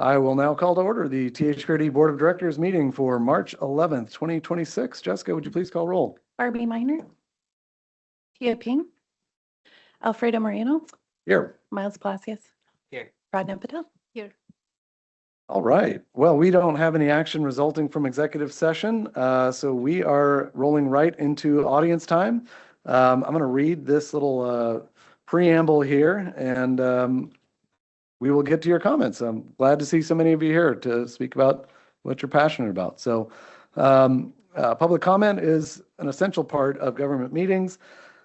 I will now call to order the THPRD Board of Directors meeting for March 11th, 2026. Jessica, would you please call roll? Barbie Miner, Tia Ping, Alfredo Moreno, Here. Miles Palacios, Here. Pradnam Patel, here. All right. Well, we don't have any action resulting from executive session, so we are rolling right into audience time. I'm going to read this little preamble here, and we will get to your comments. I'm glad to see so many of you here to speak about what you're passionate about. So public comment is an essential part of government meetings,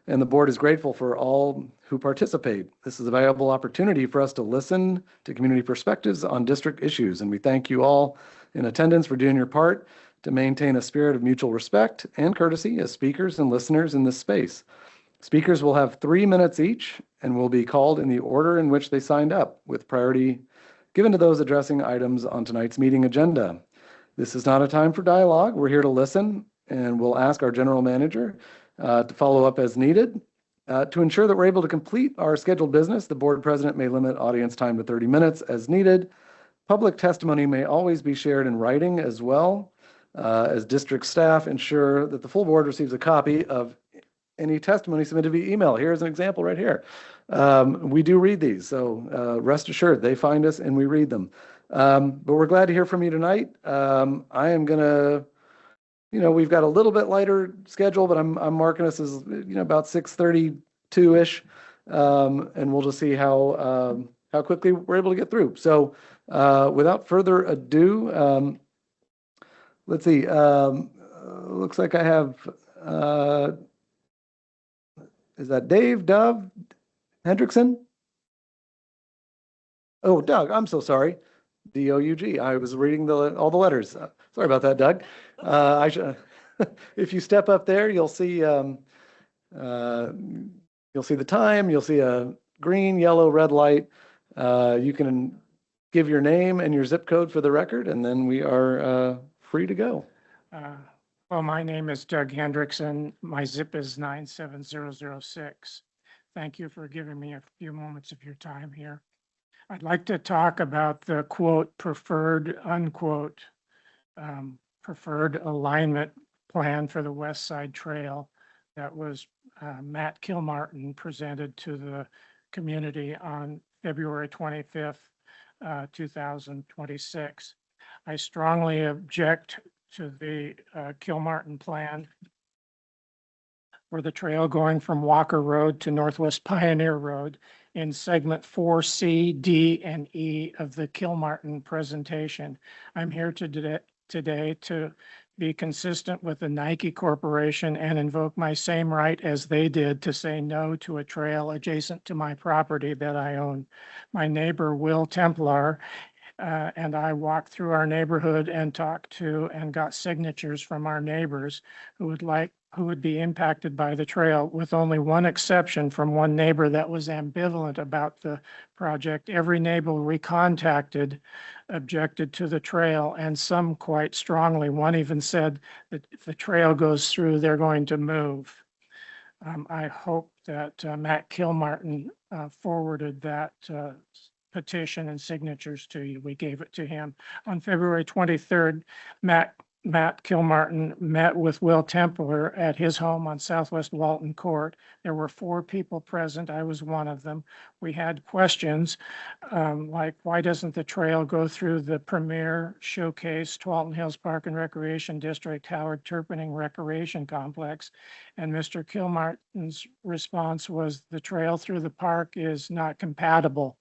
and the board is grateful for all who participate. This is a valuable opportunity for us to listen to community perspectives on district issues, and we thank you all in attendance for doing your part to maintain a spirit of mutual respect and courtesy as speakers and listeners in this space. Speakers will have 3 minutes each and will be called in the order in which they signed up, with priority given to those addressing items on tonight's meeting agenda. This is not a time for dialogue. We're here to listen, and we'll ask our general manager to follow up as needed. To ensure that we're able to complete our scheduled business, the board president may limit audience time to 30 minutes as needed. Public testimony may always be shared in writing as well, as district staff ensure that the full board receives a copy of any testimony submitted via email. Here's an example right here. We do read these, so rest assured they find us and we read them. But we're glad to hear from you tonight. I am gonna, we've got a little bit lighter schedule, but I'm marking us as about 6:32-ish, and we'll just see how quickly we're able to get through. So without further ado, let's see. Looks like I have. Is that Dave, Dove, Hendrickson? Oh, Doug, I'm so sorry. D-O-U-G. I was reading all the letters. Sorry about that, Doug. If you step up there, you'll see the time. You'll see a green, yellow, red light. You can give your name and your zip code for the record, and then we are free to go. Well, my name is Doug Hendrickson. My zip is 97006. Thank you for giving me a few moments of your time here. I'd like to talk about the quote, preferred, unquote, preferred alignment plan for the West Side Trail that was Matt Kilmartin presented to the community on February 25th, 2026. I strongly object to the Kilmartin plan for the trail going from Walker Road to Northwest Pioneer Road in segment 4C, D, and E of the Kilmartin presentation. I'm here today to be consistent with the Nike Corporation and invoke my same right as they did to say no to a trail adjacent to my property that I own. My neighbor, Will Templar, and I walked through our neighborhood and talked to and got signatures from our neighbors who would be impacted by the trail, with only one exception from one neighbor that was ambivalent about the project. Every neighbor we contacted objected to the trail, and some quite strongly. One even said that if the trail goes through, they're going to move. I hope that Matt Kilmartin forwarded that petition and signatures to you. We gave it to him. On February 23rd, Matt Kilmartin met with Will Templar at his home on Southwest Walton Court. There were 4 people present. I was one of them. We had questions like, why doesn't the trail go through the premier showcase Walton Hills Park and Recreation District, Howard Turpinning Recreation Complex? And Mr. Kilmartin's response was, the trail through the park is not compatible.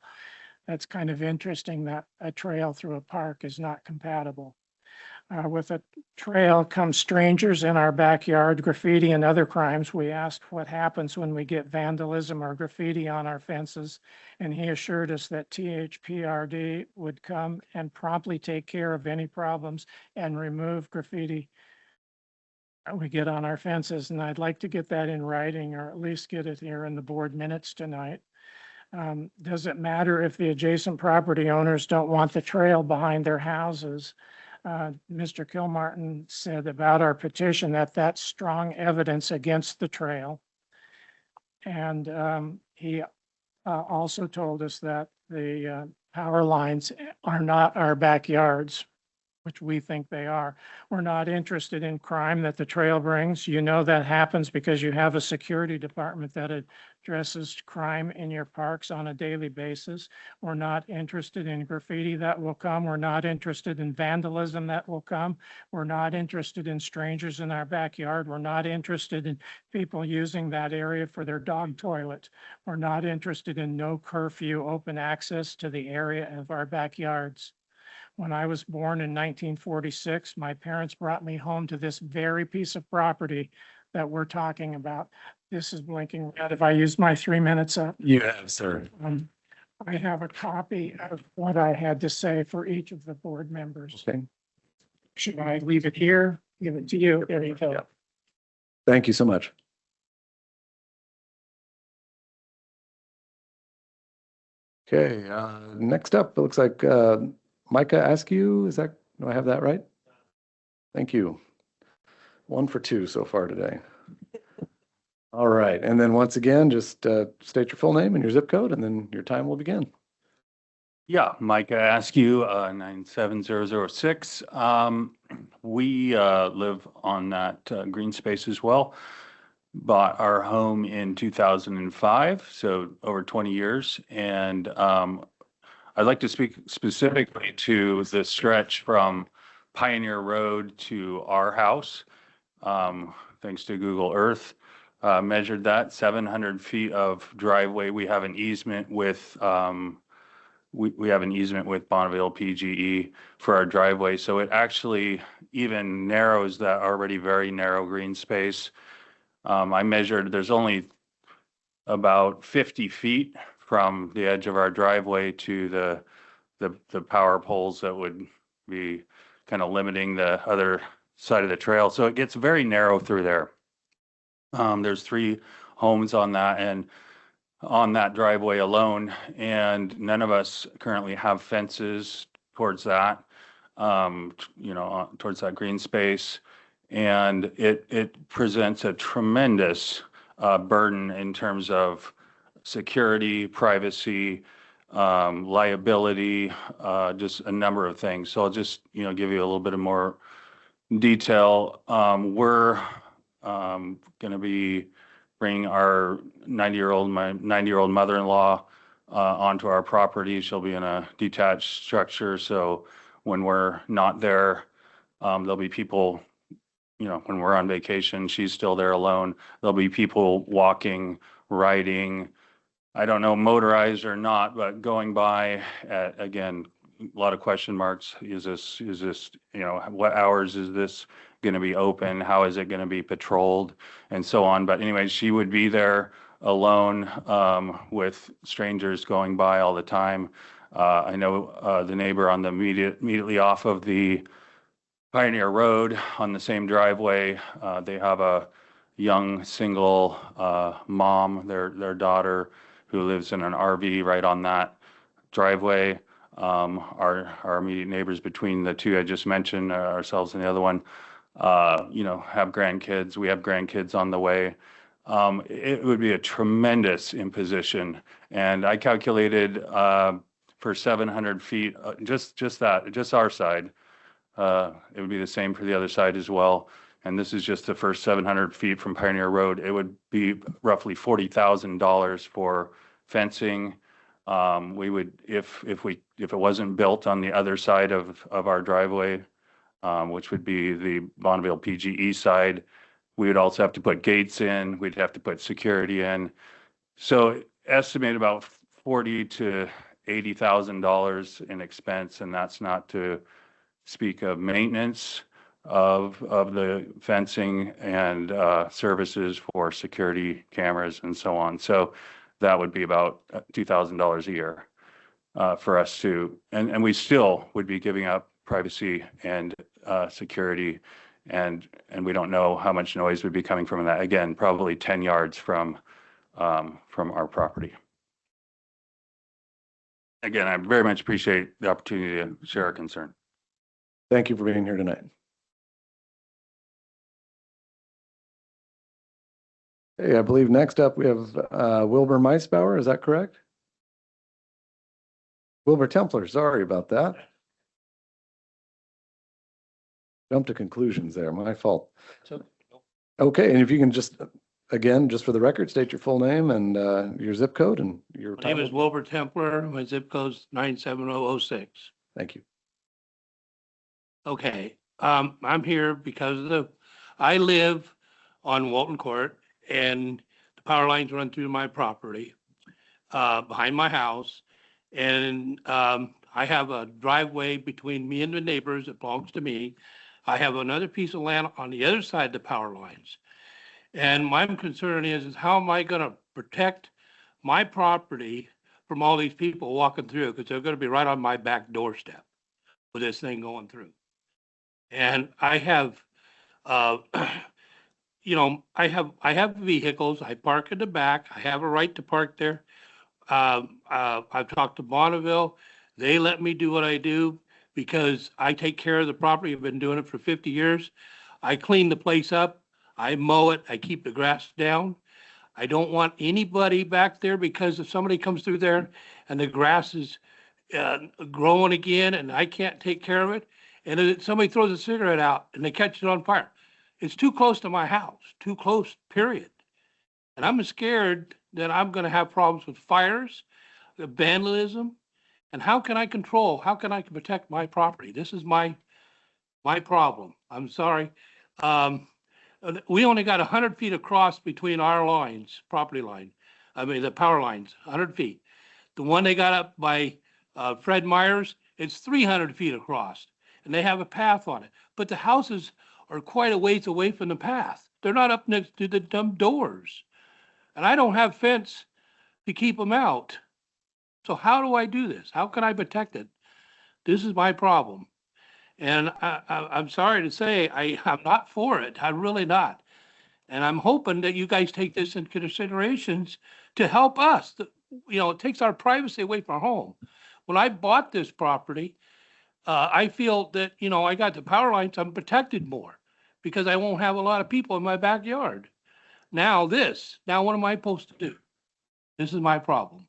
That's kind of interesting that a trail through a park is not compatible. With a trail come strangers in our backyard, graffiti and other crimes. We asked what happens when we get vandalism or graffiti on our fences, and he assured us that THPRD would come and promptly take care of any problems and remove graffiti we get on our fences. And I'd like to get that in writing, or at least get it here in the board minutes tonight. Does it matter if the adjacent property owners don't want the trail behind their houses? Mr. Kilmartin said about our petition that that's strong evidence against the trail. And he also told us that the power lines are not our backyards, which we think they are. We're not interested in crime that the trail brings. You know that happens because you have a security department that addresses crime in your parks on a daily basis. We're not interested in graffiti that will come. We're not interested in vandalism that will come. We're not interested in strangers in our backyard. We're not interested in people using that area for their dog toilet. We're not interested in no curfew open access to the area of our backyards. When I was born in 1946, my parents brought me home to this very piece of property that we're talking about. This is blinking red. If I use my 3 minutes up, You have, sir. I have a copy of what I had to say for each of the board members. Okay. Should I leave it here? Give it to you? There you go. Yeah. Thank you so much. Okay, next up, it looks like Micah Askew, is that, do I have that right? Thank you. 1 for 2 so far today. All right, and then once again, just state your full name and your zip code, and then your time will begin. Yeah, Micah Askew, 97006. We live on that green space as well. Bought our home in 2005, so over 20 years. And I'd like to speak specifically to the stretch from Pioneer Road to our house. Thanks to Google Earth, measured that 700 feet of driveway. We have an easement with we have an easement with Bonneville PGE for our driveway. So it actually even narrows that already very narrow green space. I measured, there's only about 50 feet from the edge of our driveway to the power poles that would be kind of limiting the other side of the trail. So it gets very narrow through there. There's 3 homes on that and on that driveway alone, and none of us currently have fences towards that, towards that green space. And it presents a tremendous burden in terms of security, privacy, liability, just a number of things. So I'll just, give you a little bit of more detail. We're going to be bringing our 90-year-old mother-in-law onto our property. She'll be in a detached structure. So when we're not there, there'll be people, when we're on vacation, she's still there alone. There'll be people walking, riding, I don't know, motorized or not, but going by at, again, a lot of question marks. Is this, what hours is this going to be open? How is it going to be patrolled and so on? But anyway, she would be there alone with strangers going by all the time. I know the neighbor on the immediately off of the Pioneer Road on the same driveway, they have a young single mom, their daughter, who lives in an RV right on that driveway. Our immediate neighbors between the 2 I just mentioned, ourselves and the other one, have grandkids. We have grandkids on the way. It would be a tremendous imposition. And I calculated for 700 feet, just our side. It would be the same for the other side as well. And this is just the first 700 feet from Pioneer Road. It would be roughly $40,000 for fencing. We would, if it wasn't built on the other side of our driveway, which would be the Bonneville PGE side, we would also have to put gates in. We'd have to put security in. So estimate about $40,000 to $80,000 in expense, and that's not to speak of maintenance of the fencing and services for security cameras and so on. So that would be about $2,000 a year for us to, and we still would be giving up privacy and security, and we don't know how much noise would be coming from that. Again, probably 10 yards from our property. Again, I very much appreciate the opportunity to share our concern. Thank you for being here tonight. Hey, I believe next up we have Wilbur Meisbauer. Is that correct? Wilbur Templer, sorry about that. Jump to conclusions there, my fault. Okay, and if you can just, again, just for the record, state your full name and your zip code and your My name is title. Wilbur Templer. My zip code's 97006. Thank you. Okay, I'm here because I live on Walton Court and the power lines run through my property, behind my house. And, I have a driveway between me and the neighbors that belongs to me. I have another piece of land on the other side of the power lines. And my concern is how am I gonna protect my property from all these people walking through? Because they're gonna be right on my back doorstep with this thing going through. And I have, uh, I have vehicles. I park in the back. I have a right to park there. I've talked to Bonneville. They let me do what I do because I take care of the property. I've been doing it for 50 years. I clean the place up. I mow it. I keep the grass down. I don't want anybody back there because if somebody comes through there and the grass is growing again and I can't take care of it, and if somebody throws a cigarette out and they catch it on fire, it's too close to my house, too close, period. And I'm scared that I'm going to have problems with fires, vandalism, and how can I protect my property? This is my problem. I'm sorry. We only got 100 feet across between our lines, property line. I mean, the power lines, 100 feet. The one they got up by Fred Meyer's, it's 300 feet across, and they have a path on it. But the houses are quite a ways away from the path. They're not up next to the dumb doors. And I don't have fence to keep them out. So how do I do this? How can I protect it? This is my problem. And I'm sorry to say, I'm not for it. I'm really not. And I'm hoping that you guys take this into considerations to help us. It takes our privacy away from our home. When I bought this property, I feel that, I got the power lines, I'm protected more because I won't have a lot of people in my backyard. Now what am I supposed to do? This is my problem.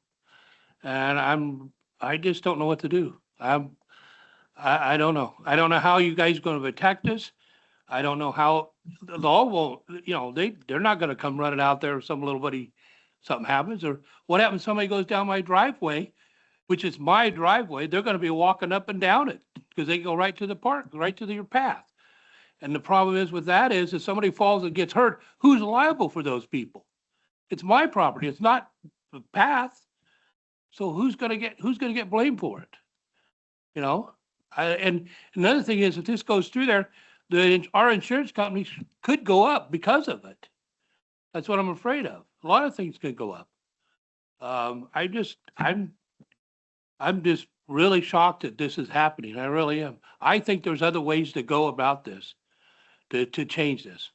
And I just don't know what to do. I don't know. I don't know how you guys are going to protect us. I don't know how the law won't, they're not going to come running out there if something happens, or what happens if somebody goes down my driveway, which is my driveway, they're going to be walking up and down it because they go right to the park, right to your path. And the problem is with that is if somebody falls and gets hurt, who's liable for those people? It's my property. It's not the path. So who's going to get blamed for it? And another thing is if this goes through there, our insurance companies could go up because of it. That's what I'm afraid of. A lot of things could go up. I'm just really shocked that this is happening. I really am. I think there's other ways to go about this, to change this.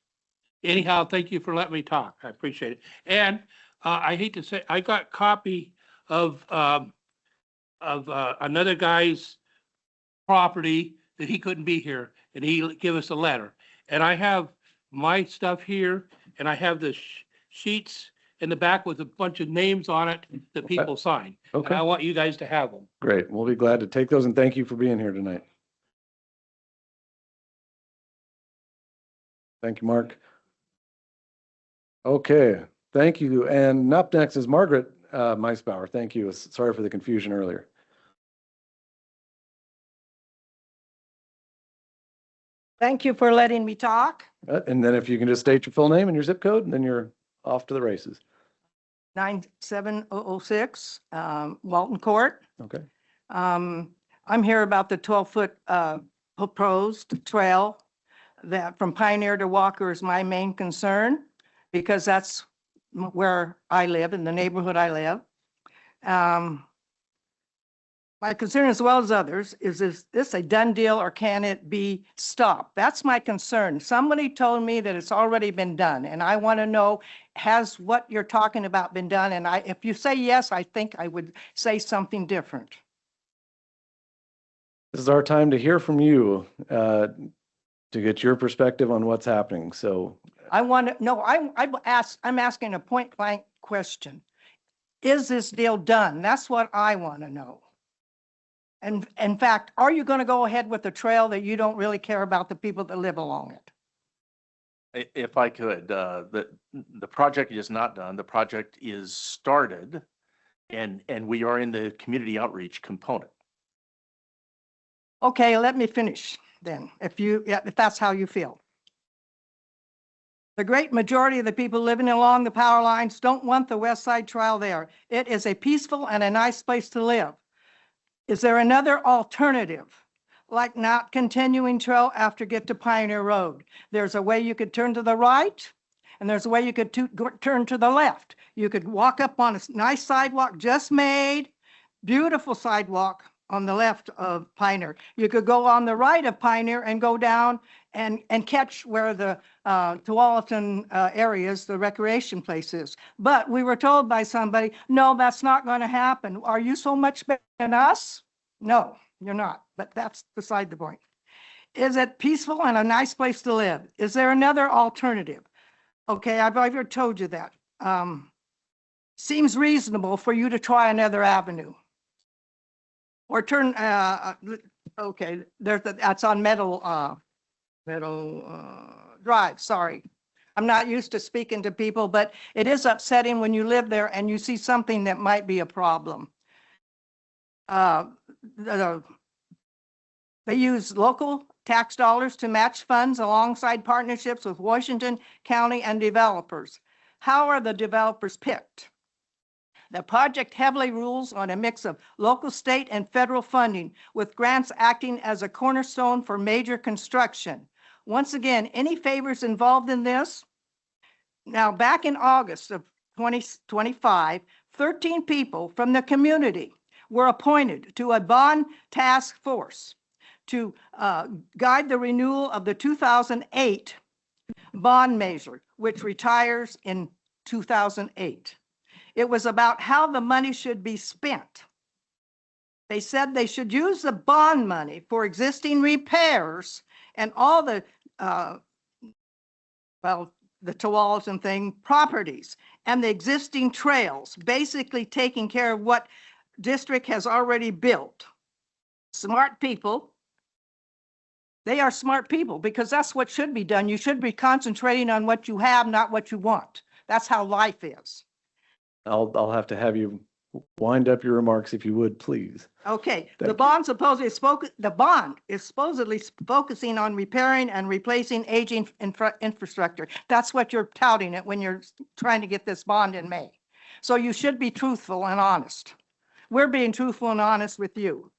Anyhow, thank you for letting me talk. I appreciate it. And I hate to say, I got a copy of another guy's property that he couldn't be here, and he gave us a letter. And I have my stuff here, and I have the sheets in the back with a bunch of names on it that people sign. And Okay, I want you guys to have them. great. We'll be glad to take those and thank you for being here tonight. Thank you, Mark. Okay, thank you. And up next is Margaret Meisbauer. Thank you. Sorry for the confusion earlier. Thank you for letting me talk. And then if you can just state your full name and your zip code, and then you're off to the races. 97006, Walton Court. Okay. I'm here about the 12-foot proposed trail that from Pioneer to Walker is my main concern because that's where I live, in the neighborhood I live. My concern, as well as others, is this a done deal or can it be stopped? That's my concern. Somebody told me that it's already been done, and I want to know, has what you're talking about been done? And if you say yes, I think I would say something different. This is our time to hear from you, to get your perspective on what's happening. So I want to, no, I'm asking a point blank question. Is this deal done? That's what I want to know. And in fact, are you going to go ahead with the trail that you don't really care about the people that live along it? If I could, the project is not done. The project is started and we are in the community outreach component. Okay, let me finish then, if that's how you feel. The great majority of the people living along the power lines don't want the West Side Trail there. It is a peaceful and a nice place to live. Is there another alternative? Like not continuing trail after get to Pioneer Road? There's a way you could turn to the right, and there's a way you could turn to the left. You could walk up on a nice sidewalk just made, beautiful sidewalk on the left of Pioneer. You could go on the right of Pioneer and go down and catch where the Tualatin areas, the recreation place is. But we were told by somebody, no, that's not going to happen. Are you so much better than us? No, you're not. But that's beside the point. Is it peaceful and a nice place to live? Is there another alternative? Okay, I've already told you that. Seems reasonable for you to try another avenue. Or turn, okay, that's on Meadow Drive, sorry. I'm not used to speaking to people, but it is upsetting when you live there and you see something that might be a problem. They use local tax dollars to match funds alongside partnerships with Washington County and developers. How are the developers picked? The project heavily rules on a mix of local, state, and federal funding, with grants acting as a cornerstone for major construction. Once again, any favors involved in this? Now, back in August of 2025, 13 people from the community were appointed to a bond task force to guide the renewal of the 2008 bond measure, which retires in 2008. It was about how the money should be spent. They said they should use the bond money for existing repairs and all the, the Tualatin thing, properties and the existing trails, basically taking care of what district has already built. Smart people. They are smart people because that's what should be done. You should be concentrating on what you have, not what you want. That's how life is. I'll have to have you wind up your remarks if you would, please. Okay, Thank the bond is supposedly focusing on repairing and replacing aging infrastructure. That's what you're touting it when you're trying to get this bond in May. So you should be truthful and honest. We're being truthful and honest with you.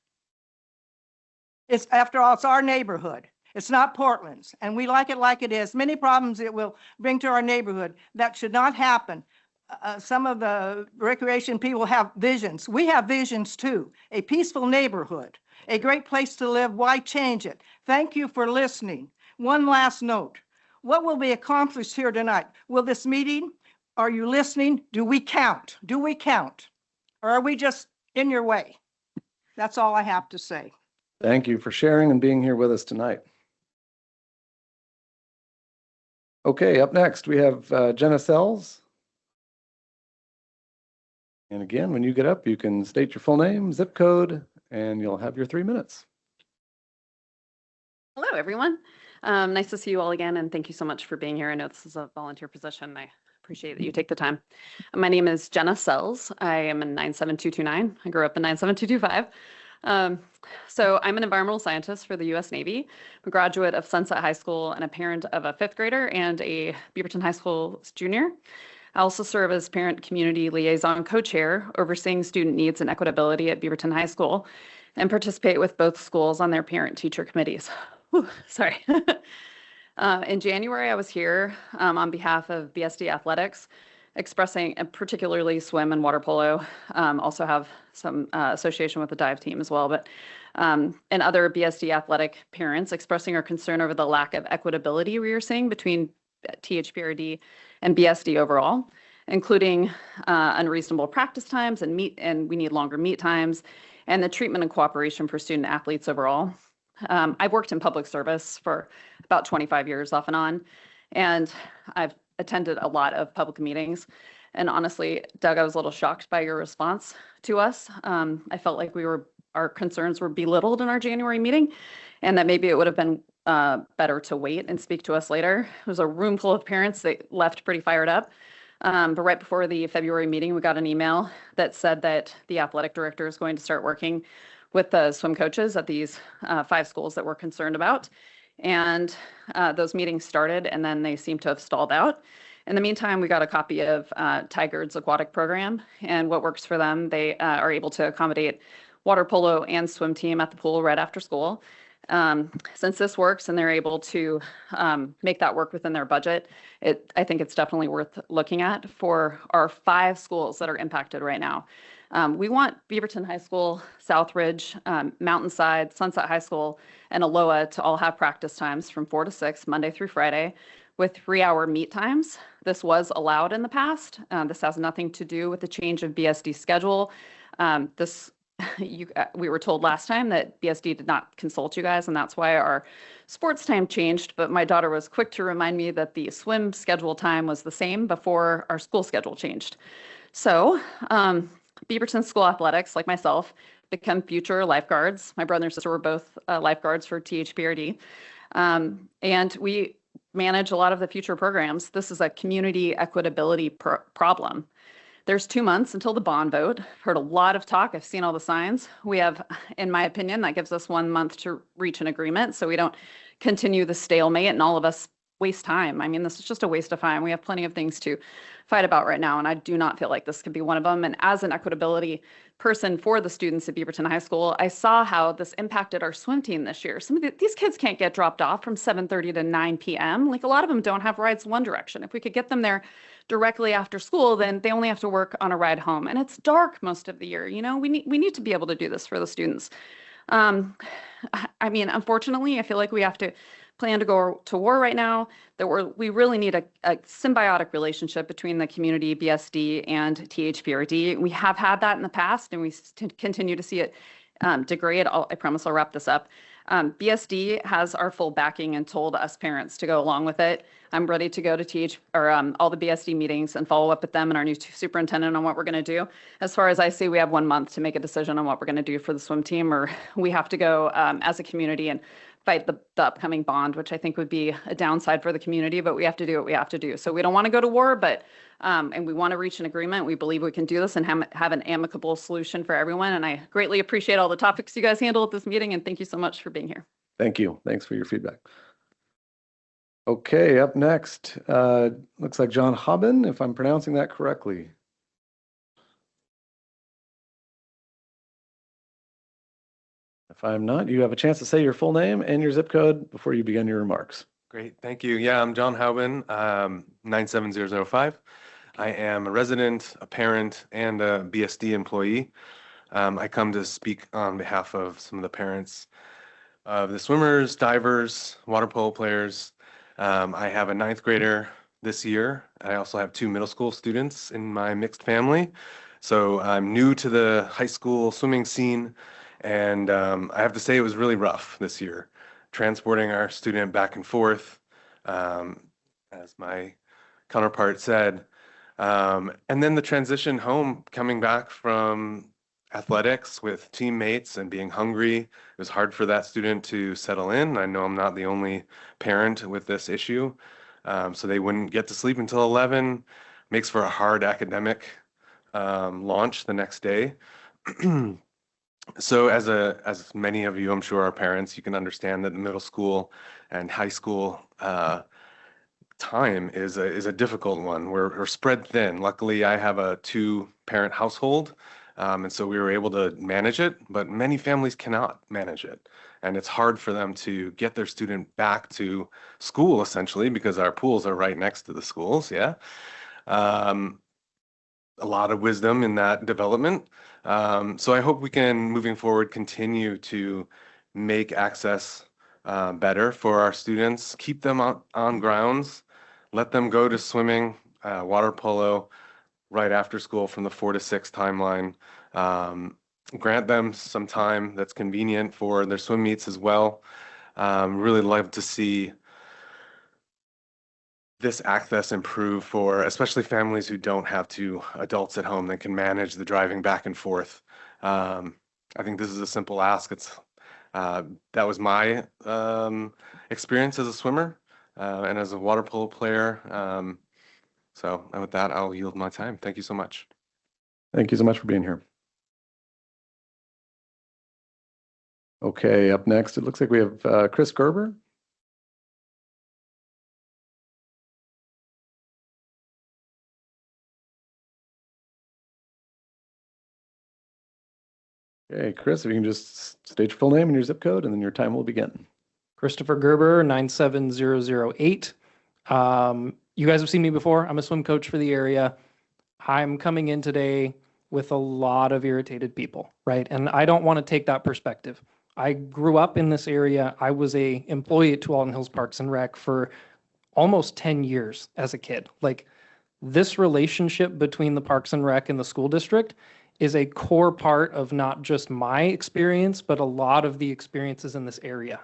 It's, after all, it's our neighborhood. It's not Portland's, and we like it is. Many problems it will bring to our neighborhood. That should not happen. Some of the recreation people have visions. We have visions too. A peaceful neighborhood, a great place to live. Why change it? Thank you for listening. One last note. What will be accomplished here tonight? Will this meeting, are you listening? Do we count? Do we count? Or are we just in your way? That's all I have to say. Thank you for sharing and being here with us tonight. Okay, up next, we have Jenna Sells. And again, when you get up, you can state your full name, zip code, and you'll have your 3 minutes. Hello, everyone. Nice to see you all again, and thank you so much for being here. I know this is a volunteer position. I appreciate that you take the time. My name is Jenna Sells. I am in 97229. I grew up in 97225. So I'm an environmental scientist for the U.S. Navy. I'm a graduate of Sunset High School and a parent of a 5th grader and a Beaverton High School junior. I also serve as parent community liaison co-chair, overseeing student needs and equitability at Beaverton High School, and participate with both schools on their parent-teacher committees. Whew, sorry. In January, I was here on behalf of BSD Athletics, expressing, particularly swim and water polo. Also have some association with the dive team as well, but and other BSD athletic parents expressing our concern over the lack of equitability we are seeing between THPRD and BSD overall, including unreasonable practice times and we need longer meet times, and the treatment and cooperation for student athletes overall. I've worked in public service for about 25 years off and on, and I've attended a lot of public meetings. And honestly, Doug, I was a little shocked by your response to us. I felt like we were our concerns were belittled in our January meeting, and that maybe it would have been better to wait and speak to us later. It was a room full of parents that left pretty fired up. But right before the February meeting, we got an email that said that the athletic director is going to start working with the swim coaches at these 5 schools that we're concerned about. And those meetings started, and then they seem to have stalled out. In the meantime, we got a copy of Tigard's aquatic program and what works for them. They are able to accommodate water polo and swim team at the pool right after school. Since this works and they're able to make that work within their budget, I think it's definitely worth looking at for our 5 schools that are impacted right now. We want Beaverton High School, Southridge, Mountainside, Sunset High School, and Aloha to all have practice times from 4 to 6, Monday through Friday, with 3-hour meet times. This was allowed in the past. This has nothing to do with the change of BSD schedule. We were told last time that BSD did not consult you guys, and that's why our sports time changed. But my daughter was quick to remind me that the swim schedule time was the same before our school schedule changed. So Beaverton School Athletics, like myself, become future lifeguards. My brother and sister were both lifeguards for THPRD. And we manage a lot of the future programs. This is a community equitability problem. There's 2 months until the bond vote. Heard a lot of talk. I've seen all the signs. We have, in my opinion, that gives us 1 month to reach an agreement so we don't continue the stalemate and all of us waste time. I mean, this is just a waste of time. We have plenty of things to fight about right now, and I do not feel like this could be one of them. And as an equitability person for the students at Beaverton High School, I saw how this impacted our swim team this year. These kids can't get dropped off from 7:30 to 9 p.m. Like, a lot of them don't have rides one direction. If we could get them there directly after school, then they only have to work on a ride home. And it's dark most of the year. You know, we need to be able to do this for the students. I mean, unfortunately, I feel like we have to plan to go to war right now, that we really need a symbiotic relationship between the community, BSD, and THPRD. We have had that in the past, and we continue to see it degrade. I promise I'll wrap this up. BSD has our full backing and told us parents to go along with it. I'm ready to go to all the BSD meetings and follow up with them and our new superintendent on what we're going to do. As far as I see, we have 1 month to make a decision on what we're going to do for the swim team, or we have to go as a community and fight the upcoming bond, which I think would be a downside for the community, but we have to do what we have to do. So we don't want to go to war, but and we want to reach an agreement. We believe we can do this and have an amicable solution for everyone. And I greatly appreciate all the topics you guys handle at this meeting, and thank you so much for being here. Thank you. Thanks for your feedback. Okay, up next, looks like John Hobbin, if I'm pronouncing that correctly. If I'm not, you have a chance to say your full name and your zip code before you begin your remarks. Great, thank you. Yeah, I'm John Haubin, 97005. I am a resident, a parent, and a BSD employee. I come to speak on behalf of some of the parents of the swimmers, divers, water polo players. I have a 9th grader this year. I also have 2 middle school students in my mixed family. So I'm new to the high school swimming scene. And I have to say it was really rough this year, transporting our student back and forth, as my counterpart said. And then the transition home, coming back from athletics with teammates and being hungry. It was hard for that student to settle in. I know I'm not the only parent with this issue. So they wouldn't get to sleep until 11. Makes for a hard academic launch the next day. So as many of you, I'm sure, are parents, you can understand that the middle school and high school time is a difficult one. We're spread thin. Luckily, I have a 2-parent household, and so we were able to manage it, but many families cannot manage it. And it's hard for them to get their student back to school, essentially, because our pools are right next to the schools, yeah. A lot of wisdom in that development. So I hope we can, moving forward, continue to make access better for our students, keep them on grounds, let them go to swimming, water polo right after school from the 4 to 6 timeline. Grant them some time that's convenient for their swim meets as well. Really love to see this access improve for especially families who don't have 2 adults at home that can manage the driving back and forth. I think this is a simple ask. That was my experience as a swimmer and as a water polo player. So with that, I'll yield my time. Thank you so much. Thank you so much for being here. Okay, up next, it looks like we have Chris Gerber. Okay, Chris, if you can just state your full name and your zip code, and then your time will begin. Christopher Gerber, 97008. You guys have seen me before. I'm a swim coach for the area. I'm coming in today with a lot of irritated people, right? And I don't want to take that perspective. I grew up in this area. I was a employee at Tualatin Hills Parks and Rec for almost 10 years as a kid. Like, this relationship between the Parks and Rec and the school district is a core part of not just my experience, but a lot of the experiences in this area.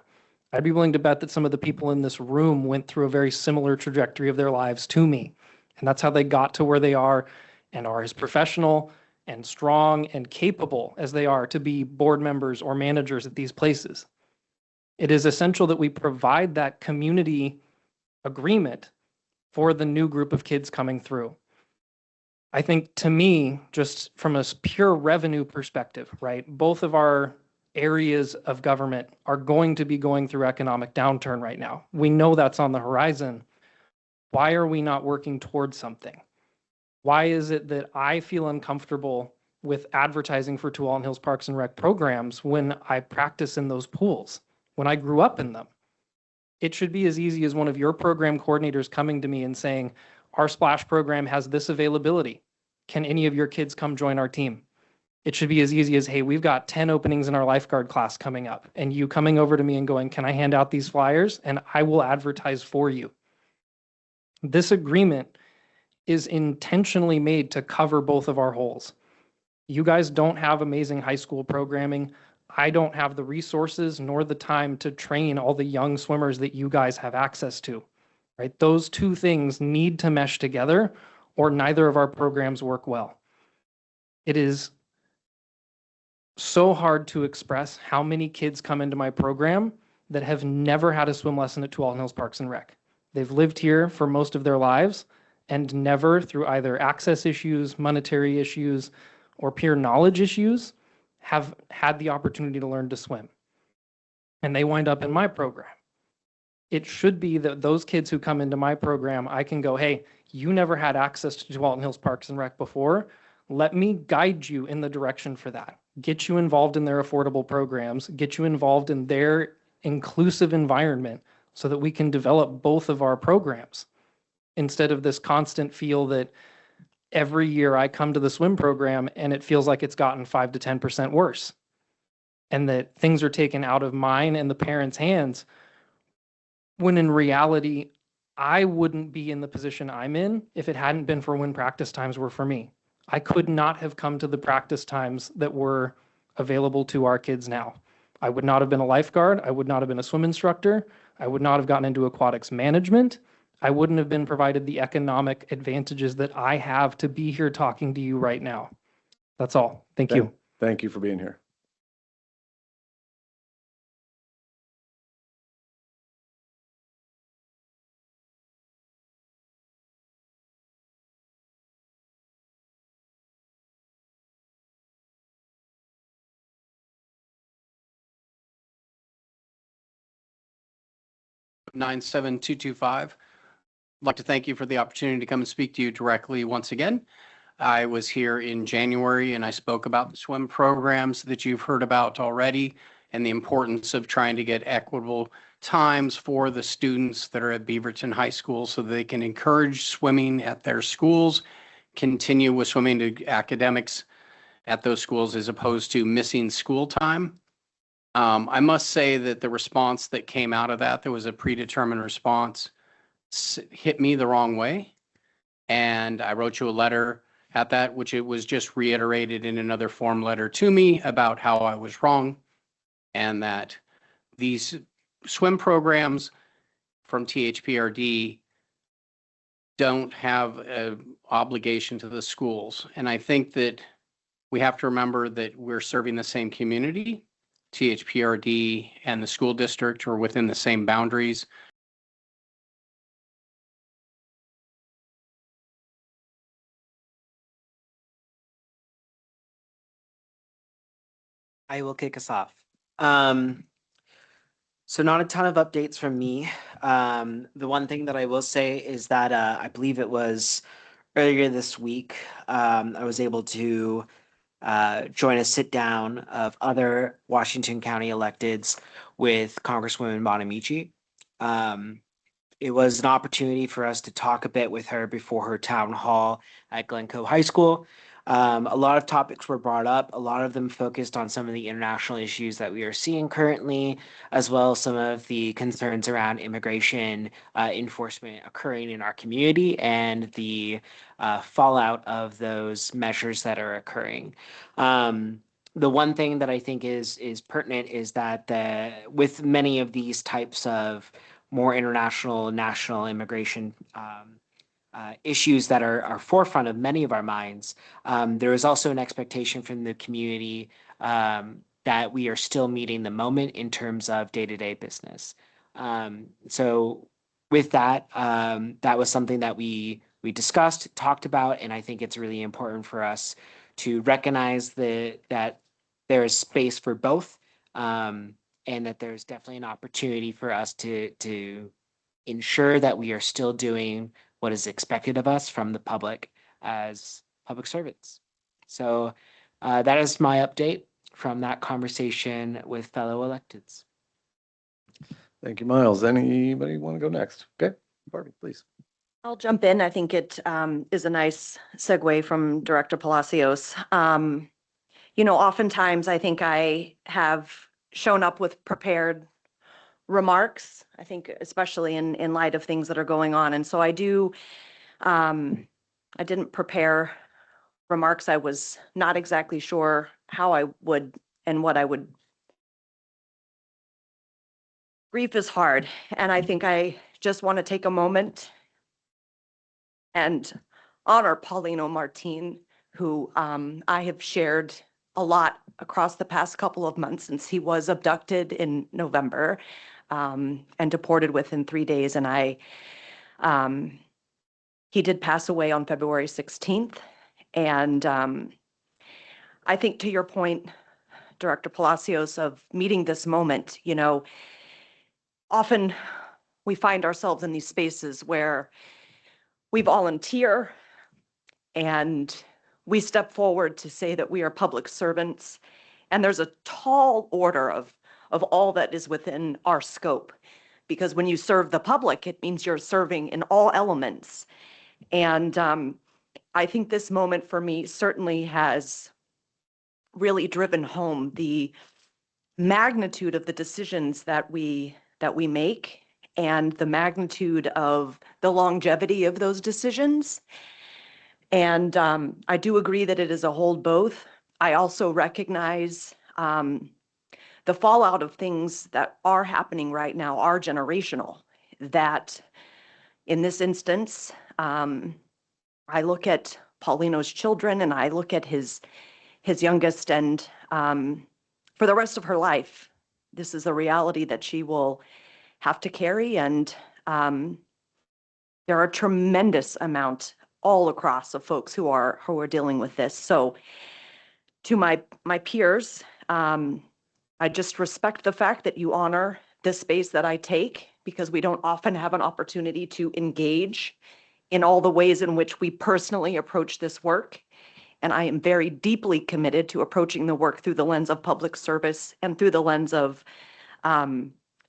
I'd be willing to bet that some of the people in this room went through a very similar trajectory of their lives to me. And that's how they got to where they are and are as professional and strong and capable as they are to be board members or managers at these places. It is essential that we provide that community agreement for the new group of kids coming through. I think, to me, just from a pure revenue perspective, right, both of our areas of government are going to be going through economic downturn right now. We know that's on the horizon. Why are we not working towards something? Why is it that I feel uncomfortable with advertising for Tualatin Hills Parks and Rec programs when I practice in those pools, when I grew up in them? It should be as easy as one of your program coordinators coming to me and saying, our splash program has this availability. Can any of your kids come join our team? It should be as easy as, hey, we've got 10 openings in our lifeguard class coming up, and you coming over to me and going, can I hand out these flyers? And I will advertise for you. This agreement is intentionally made to cover both of our holes. You guys don't have amazing high school programming. I don't have the resources nor the time to train all the young swimmers that you guys have access to, right? Those two things need to mesh together, or neither of our programs work well. It is so hard to express how many kids come into my program that have never had a swim lesson at Tualatin Hills Parks and Rec. They've lived here for most of their lives and never, through either access issues, monetary issues, or peer knowledge issues, have had the opportunity to learn to swim. And they wind up in my program. It should be that those kids who come into my program, I can go, hey, you never had access to Tualatin Hills Parks and Rec before. Let me guide you in the direction for that. Get you involved in their affordable programs, get you involved in their inclusive environment so that we can develop both of our programs, instead of this constant feel that every year I come to the swim program and it feels like it's gotten 5 to 10% worse, and that things are taken out of mine and the parents' hands, when in reality, I wouldn't be in the position I'm in if it hadn't been for when practice times were for me. I could not have come to the practice times that were available to our kids now. I would not have been a lifeguard. I would not have been a swim instructor. I would not have gotten into aquatics management. I wouldn't have been provided the economic advantages that I have to be here talking to you right now. That's all. Thank you. Thank you for being here. Nine seven two two five. I'd like to thank you for the opportunity to come and speak to you directly once again. I was here in January and I spoke about the swim programs that you've heard about already and the importance of trying to get equitable times for the students that are at Beaverton High School so that they can encourage swimming at their schools, continue with swimming to academics at those schools as opposed to missing school time. I must say that the response that came out of that, there was a predetermined response, hit me the wrong way. And I wrote you a letter at that, which it was just reiterated in another form letter to me about how I was wrong and that these swim programs from THPRD don't have an obligation to the schools. And I think that We have to remember that we're serving the same community. THPRD and the school district are within the same boundaries. I will kick us off. So not a ton of updates from me. The one thing that I will say is that I believe it was earlier this week, I was able to join a sit down of other Washington County electeds with Congresswoman Bonamici. It was an opportunity for us to talk a bit with her before her town hall at Glencoe High School. A lot of topics were brought up. A lot of them focused on some of the international issues that we are seeing currently, as well as some of the concerns around immigration enforcement occurring in our community and the fallout of those measures that are occurring. The one thing that I think is pertinent is that with many of these types of more international, national immigration issues that are forefront of many of our minds, there is also an expectation from the community that we are still meeting the moment in terms of day-to-day business. So with that, that was something that we discussed, talked about, and I think it's really important for us to recognize that there is space for both, and that there's definitely an opportunity for us to ensure that we are still doing what is expected of us from the public as public servants. So that is my update from that conversation with fellow electeds. Thank you, Miles. Anybody want to go next? Okay, Barbie, please. I'll jump in. I think it is a nice segue from Director Palacios. Oftentimes I think I have shown up with prepared remarks, I think especially in light of things that are going on. And so I didn't prepare remarks. I was not exactly sure how I would and what I would. Grief is hard. And I think I just want to take a moment and honor Paulino Martin, who I have shared a lot across the past couple of months since he was abducted in November and deported within 3 days. And he did pass away on February 16th. And I think to your point, Director Palacios, of meeting this moment, often we find ourselves in these spaces where we volunteer and we step forward to say that we are public servants. And there's a tall order of all that is within our scope. Because when you serve the public, it means you're serving in all elements. And I think this moment for me certainly has really driven home the magnitude of the decisions that we make and the magnitude of the longevity of those decisions. And I do agree that it is a hold both. I also recognize the fallout of things that are happening right now are generational. That in this instance, I look at Paulino's children and I look at his youngest, and for the rest of her life, this is a reality that she will have to carry. And there are a tremendous amount all across of folks who are dealing with this. So to my peers, I just respect the fact that you honor the space that I take, because we don't often have an opportunity to engage in all the ways in which we personally approach this work. And I am very deeply committed to approaching the work through the lens of public service and through the lens of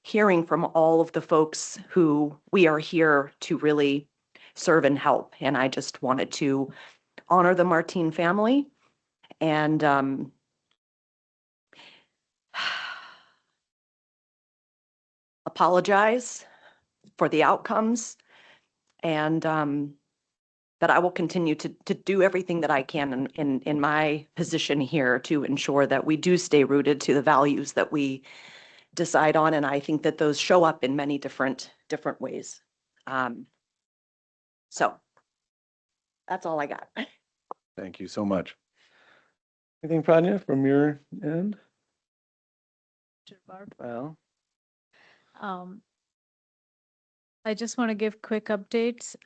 hearing from all of the folks who we are here to really serve and help. And I just wanted to honor the Martin family and apologize for the outcomes, and that I will continue to do everything that I can in my position here to ensure that we do stay rooted to the values that we decide on. And I think that those show up in many different ways. So that's all I got. Thank you so much. Anything, Pranya, from your end? Sure, Barb. Well, I just want to give quick updates.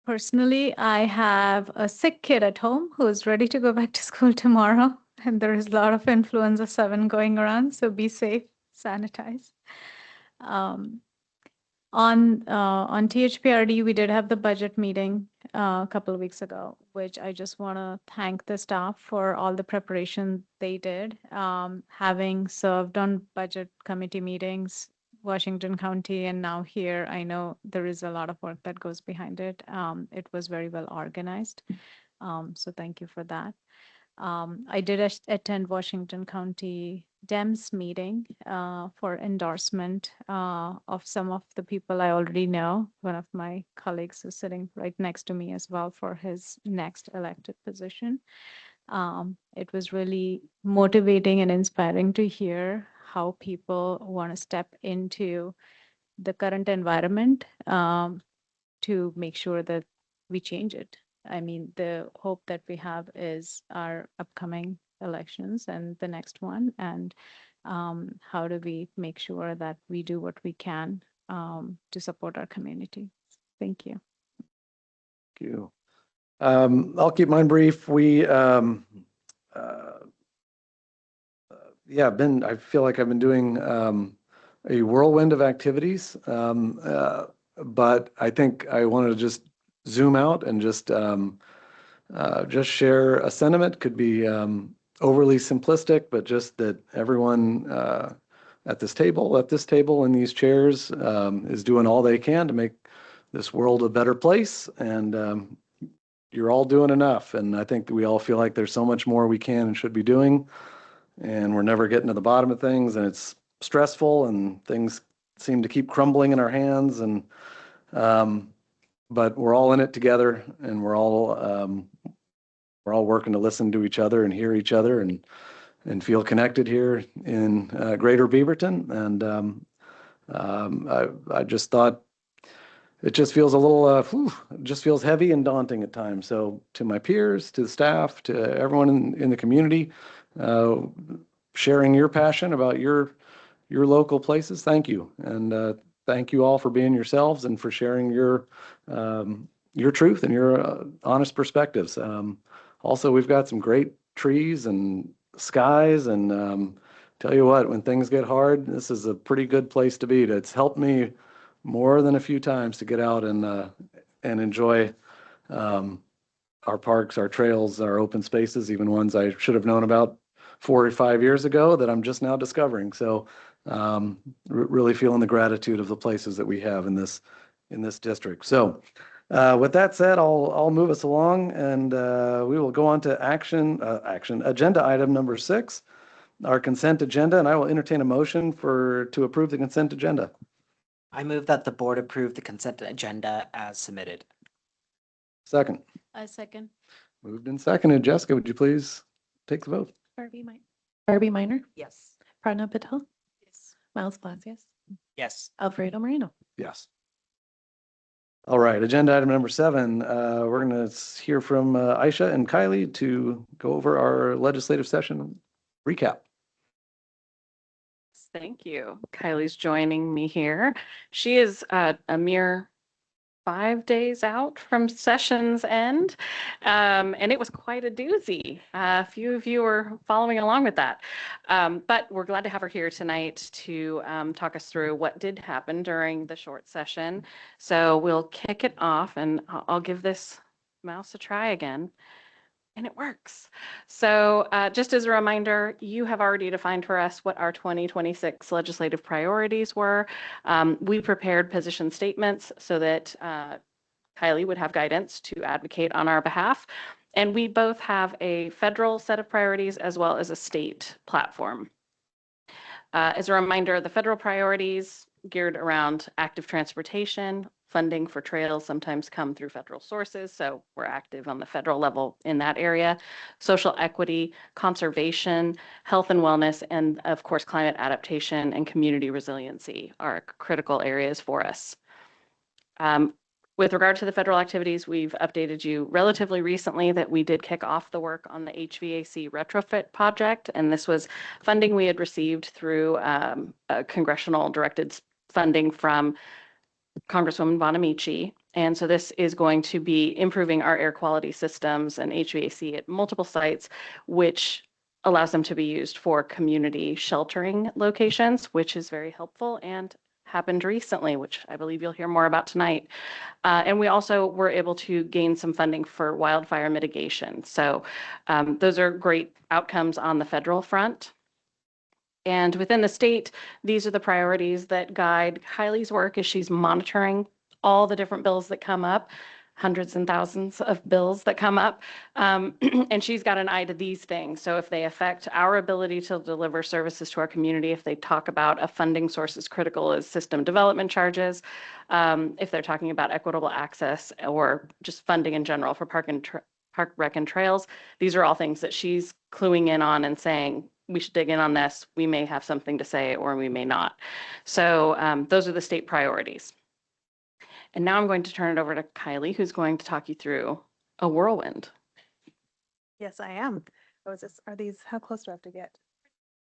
Personally, I have a sick kid at home who is ready to go back to school tomorrow, and there is a lot of influenza 7 going around, so be safe, sanitize. On THPRD, we did have the budget meeting a couple of weeks ago, which I just want to thank the staff for all the preparation they did. Having served on budget committee meetings, Washington County, and now here, I know there is a lot of work that goes behind it. It was very well organized. So thank you for that. I did attend Washington County Dems meeting for endorsement of some of the people I already know. One of my colleagues is sitting right next to me as well for his next elected position. It was really motivating and inspiring to hear how people want to step into the current environment to make sure that we change it. I mean, the hope that we have is our upcoming elections and the next one. And how do we make sure that we do what we can to support our community? Thank you. thank you. I'll keep mine brief. Yeah, I feel like I've been doing a whirlwind of activities. But I think I wanted to just zoom out and just share a sentiment. Could be overly simplistic, but just that everyone at this table in these chairs is doing all they can to make this world a better place. And you're all doing enough. And I think we all feel like there's so much more we can and should be doing. And we're never getting to the bottom of things. And it's stressful and things seem to keep crumbling in our hands. And but we're all in it together, and we're all working to listen to each other and hear each other and feel connected here in Greater Beaverton. And I just thought it just feels a little, it just feels heavy and daunting at times. So to my peers, to the staff, to everyone in the community, sharing your passion about your local places, thank you. And thank you all for being yourselves and for sharing your truth and your honest perspectives. Also, we've got some great trees and skies, and tell you what, when things get hard, this is a pretty good place to be. It's helped me more than a few times to get out and enjoy our parks, our trails, our open spaces, even ones I should have known about 4 or 5 years ago that I'm just now discovering. So really feeling the gratitude of the places that we have in this district. So with that said, I'll move us along, and we will go on to agenda item number 6, our consent agenda, and I will entertain a motion to approve the consent agenda. I move that the board approve the consent agenda as submitted. Second. I second. Moved and seconded. Jessica, would you please take the vote? Barbie Minor, Yes. Prana Patel, Yes. Miles Glazius, Yes. Alfredo Moreno. Yes. All right, agenda item number 7. We're going to hear from Aisha and Kylie to go over our legislative session recap. Thank you. Kylie's joining me here. She is a mere 5 days out from session's end, and it was quite a doozy. A few of you are following along with that, but we're glad to have her here tonight to talk us through what did happen during the short session. So we'll kick it off, and I'll give this mouse a try again. And it works. So just as a reminder, you have already defined for us what our 2026 legislative priorities were. We prepared position statements so that Kylie would have guidance to advocate on our behalf. And we both have a federal set of priorities as well as a state platform. As a reminder, the federal priorities geared around active transportation, funding for trails sometimes come through federal sources, so we're active on the federal level in that area. Social equity, conservation, health and wellness, and of course, climate adaptation and community resiliency are critical areas for us. With regard to the federal activities, we've updated you relatively recently that we did kick off the work on the HVAC retrofit project. And this was funding we had received through a congressional directed funding from Congresswoman Bonamici. And so this is going to be improving our air quality systems and HVAC at multiple sites, which allows them to be used for community sheltering locations, which is very helpful and happened recently, which I believe you'll hear more about tonight. And we also were able to gain some funding for wildfire mitigation. So those are great outcomes on the federal front. And within the state, these are the priorities that guide Kylie's work as she's monitoring all the different bills that come up, hundreds and thousands of bills that come up. And she's got an eye to these things. So if they affect our ability to deliver services to our community, if they talk about a funding source as critical as system development charges, if they're talking about equitable access or just funding in general for park, rec, and trails, these are all things that she's cluing in on and saying, we should dig in on this. We may have something to say or we may not. So those are the state priorities. And now I'm going to turn it over to Kylie, who's going to talk you through a whirlwind. Yes, I am. Oh, are these, how close do I have to get?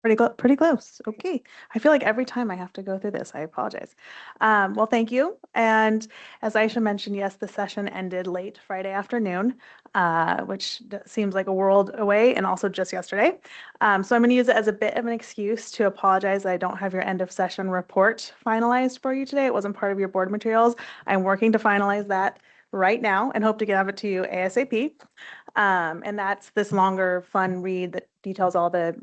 Pretty close. Okay. I feel like every time I have to go through this, I apologize. Well, thank you. And as Aisha mentioned, yes, the session ended late Friday afternoon, which seems like a world away and also just yesterday. So I'm going to use it as a bit of an excuse to apologize. I don't have your end of session report finalized for you today. It wasn't part of your board materials. I'm working to finalize that right now and hope to get it to you ASAP. And that's this longer fun read that details all the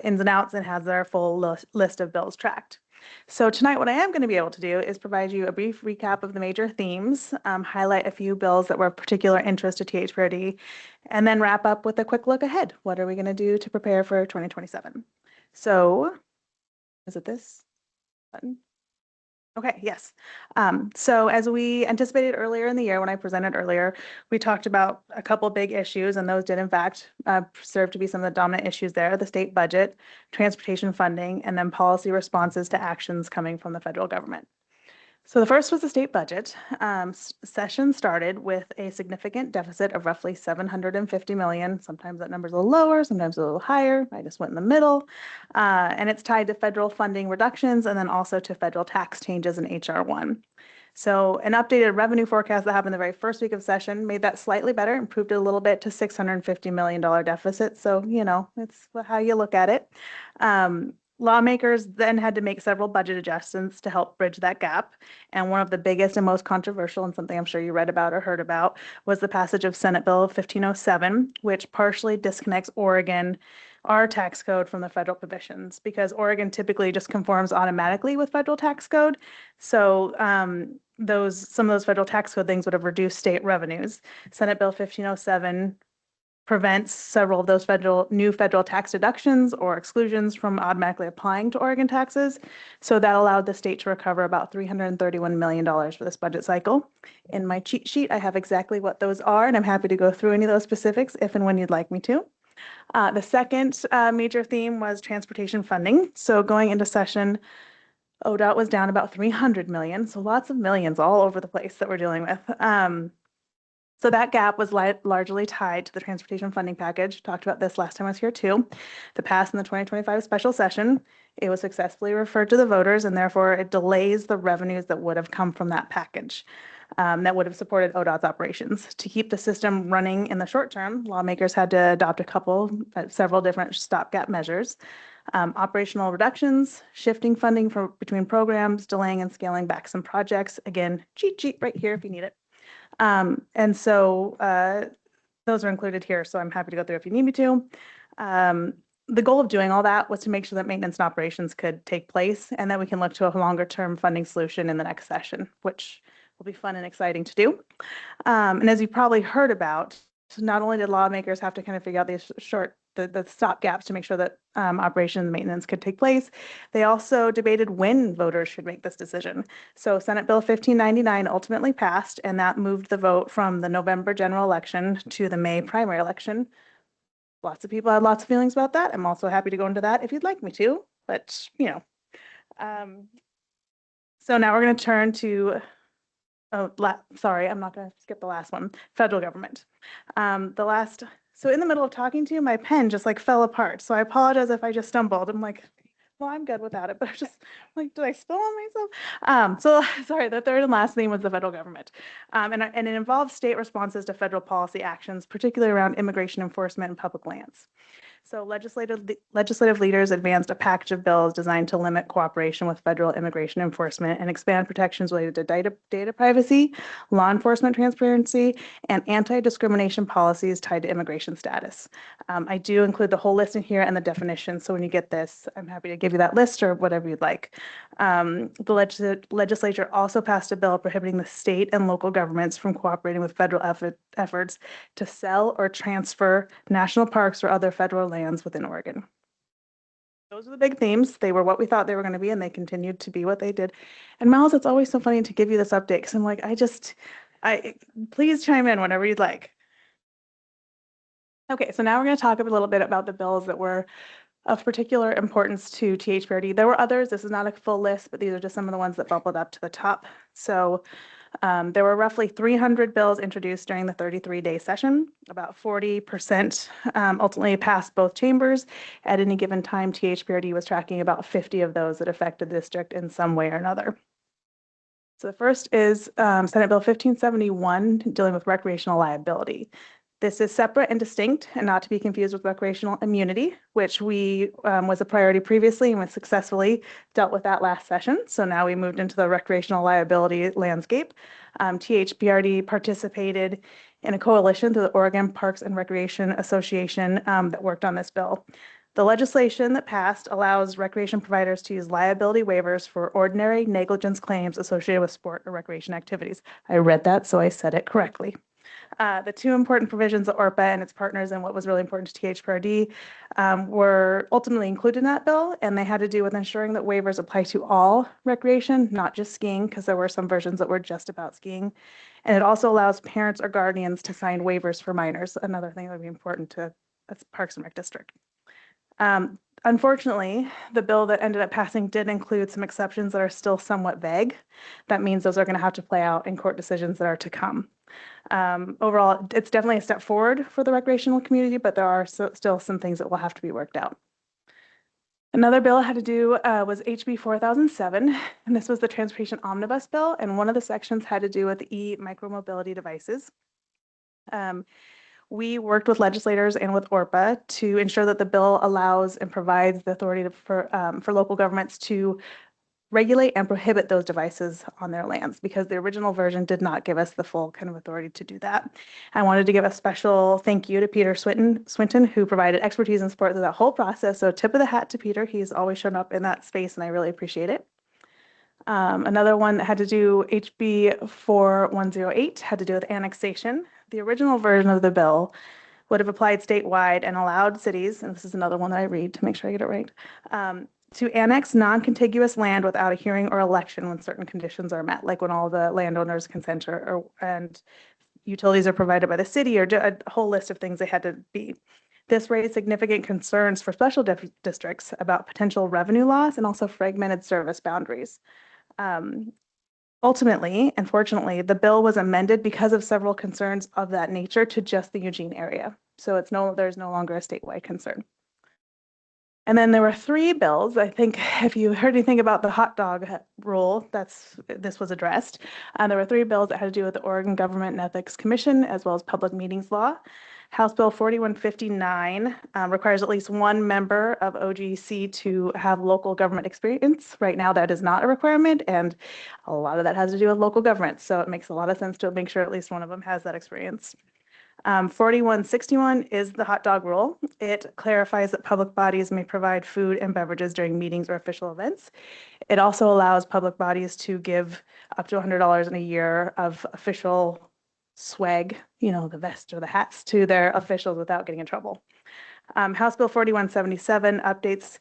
ins and outs and has our full list of bills tracked. So tonight, what I am going to be able to do is provide you a brief recap of the major themes, highlight a few bills that were of particular interest to THPRD, and then wrap up with a quick look ahead. What are we going to do to prepare for 2027? So is it this button? Okay, yes. So as we anticipated earlier in the year, when I presented earlier, we talked about a couple big issues, and those did in fact serve to be some of the dominant issues there: the state budget, transportation funding, and then policy responses to actions coming from the federal government. So the first was the state budget. Session started with a significant deficit of roughly 750 million. Sometimes that number's a little lower, sometimes a little higher. I just went in the middle. And it's tied to federal funding reductions and then also to federal tax changes in HR 1. So an updated revenue forecast that happened the very first week of session made that slightly better, improved it a little bit to $650 million deficit. So, you know, it's how you look at it. Lawmakers then had to make several budget adjustments to help bridge that gap. And one of the biggest and most controversial, and something I'm sure you read about or heard about, was the passage of Senate Bill 1507, which partially disconnects Oregon, our tax code, from the federal provisions, because Oregon typically just conforms automatically with federal tax code. So some of those federal tax code things would have reduced state revenues. Senate Bill 1507 prevents several of those new federal tax deductions or exclusions from automatically applying to Oregon taxes. So that allowed the state to recover about $331 million for this budget cycle. In my cheat sheet, I have exactly what those are, and I'm happy to go through any of those specifics if and when you'd like me to. The second major theme was transportation funding. So going into session, ODOT was down about 300 million. So lots of millions all over the place that we're dealing with. So that gap was largely tied to the transportation funding package. Talked about this last time I was here too. The pass in the 2025 special session, it was successfully referred to the voters, and therefore it delays the revenues that would have come from that package that would have supported ODOT's operations. To keep the system running in the short term, lawmakers had to adopt several different stopgap measures. Operational reductions, shifting funding between programs, delaying and scaling back some projects. Again, cheat sheet right here if you need it. And so those are included here, so I'm happy to go through if you need me to. The goal of doing all that was to make sure that maintenance and operations could take place and that we can look to a longer term funding solution in the next session, which will be fun and exciting to do. And as you probably heard about, not only did lawmakers have to kind of figure out these the stop gaps to make sure that operation and maintenance could take place, they also debated when voters should make this decision. So Senate Bill 1599 ultimately passed, and that moved the vote from the November general election to the May primary election. Lots of people had lots of feelings about that. I'm also happy to go into that if you'd like me to, but you know. So now we're going to turn to sorry, I'm not going to skip the last one, federal government. So in the middle of talking to you, my pen just like fell apart. So I apologize if I just stumbled. I'm like, well, I'm good without it, but I just like, did I spill on myself? So sorry, the third and last theme was the federal government. And it involves state responses to federal policy actions, particularly around immigration enforcement and public lands. So legislative leaders advanced a package of bills designed to limit cooperation with federal immigration enforcement and expand protections related to data privacy, law enforcement transparency, and anti-discrimination policies tied to immigration status. I do include the whole list in here and the definition. So when you get this, I'm happy to give you that list or whatever you'd like. The legislature also passed a bill prohibiting the state and local governments from cooperating with federal efforts to sell or transfer national parks or other federal lands within Oregon. Those are the big themes. They were what we thought they were going to be, and they continued to be what they did. And Miles, it's always so funny to give you this update because I'm like, please chime in whenever you'd like. Okay, so now we're going to talk a little bit about the bills that were of particular importance to THPRD. There were others. This is not a full list, but these are just some of the ones that bubbled up to the top. So there were roughly 300 bills introduced during the 33-day session. About 40% ultimately passed both chambers. At any given time, THPRD was tracking about 50 of those that affected the district in some way or another. So the first is Senate Bill 1571, dealing with recreational liability. This is separate and distinct and not to be confused with recreational immunity, which was a priority previously and we successfully dealt with that last session. So now we moved into the recreational liability landscape. THPRD participated in a coalition through the Oregon Parks and Recreation Association that worked on this bill. The legislation that passed allows recreation providers to use liability waivers for ordinary negligence claims associated with sport or recreation activities. I read that, so I said it correctly. The two important provisions of ORPA and its partners and what was really important to THPRD were ultimately included in that bill, and they had to do with ensuring that waivers apply to all recreation, not just skiing, because there were some versions that were just about skiing. And it also allows parents or guardians to sign waivers for minors, another thing that would be important to Parks and Rec District. Unfortunately, the bill that ended up passing did include some exceptions that are still somewhat vague. That means those are going to have to play out in court decisions that are to come. Overall, it's definitely a step forward for the recreational community, but there are still some things that will have to be worked out. Another bill had to do was HB 4007, and this was the Transportation Omnibus Bill, and one of the sections had to do with e-micromobility devices. We worked with legislators and with ORPA to ensure that the bill allows and provides the authority for local governments to regulate and prohibit those devices on their lands, because the original version did not give us the full kind of authority to do that. I wanted to give a special thank you to Peter Swinton, who provided expertise and support through that whole process. So tip of the hat to Peter. He's always shown up in that space, and I really appreciate it. Another one that had to do, HB 4108, had to do with annexation. The original version of the bill would have applied statewide and allowed cities, and this is another one that I read to make sure I get it right, to annex non-contiguous land without a hearing or election when certain conditions are met, like when all the landowners consent and utilities are provided by the city, or a whole list of things they had to be. This raised significant concerns for special districts about potential revenue loss and also fragmented service boundaries. Ultimately, unfortunately, the bill was amended because of several concerns of that nature to just the Eugene area. So there's no longer a statewide concern. And then there were three bills. I think if you heard anything about the hot dog rule, this was addressed. There were three bills that had to do with the Oregon Government and Ethics Commission, as well as public meetings law. House Bill 4159 requires at least one member of OGC to have local government experience. Right now, that is not a requirement, and a lot of that has to do with local government. So it makes a lot of sense to make sure at least one of them has that experience. 4161 is the hot dog rule. It clarifies that public bodies may provide food and beverages during meetings or official events. It also allows public bodies to give up to $100 in a year of official swag, the vest or the hats, to their officials without getting in trouble. House Bill 4177 updates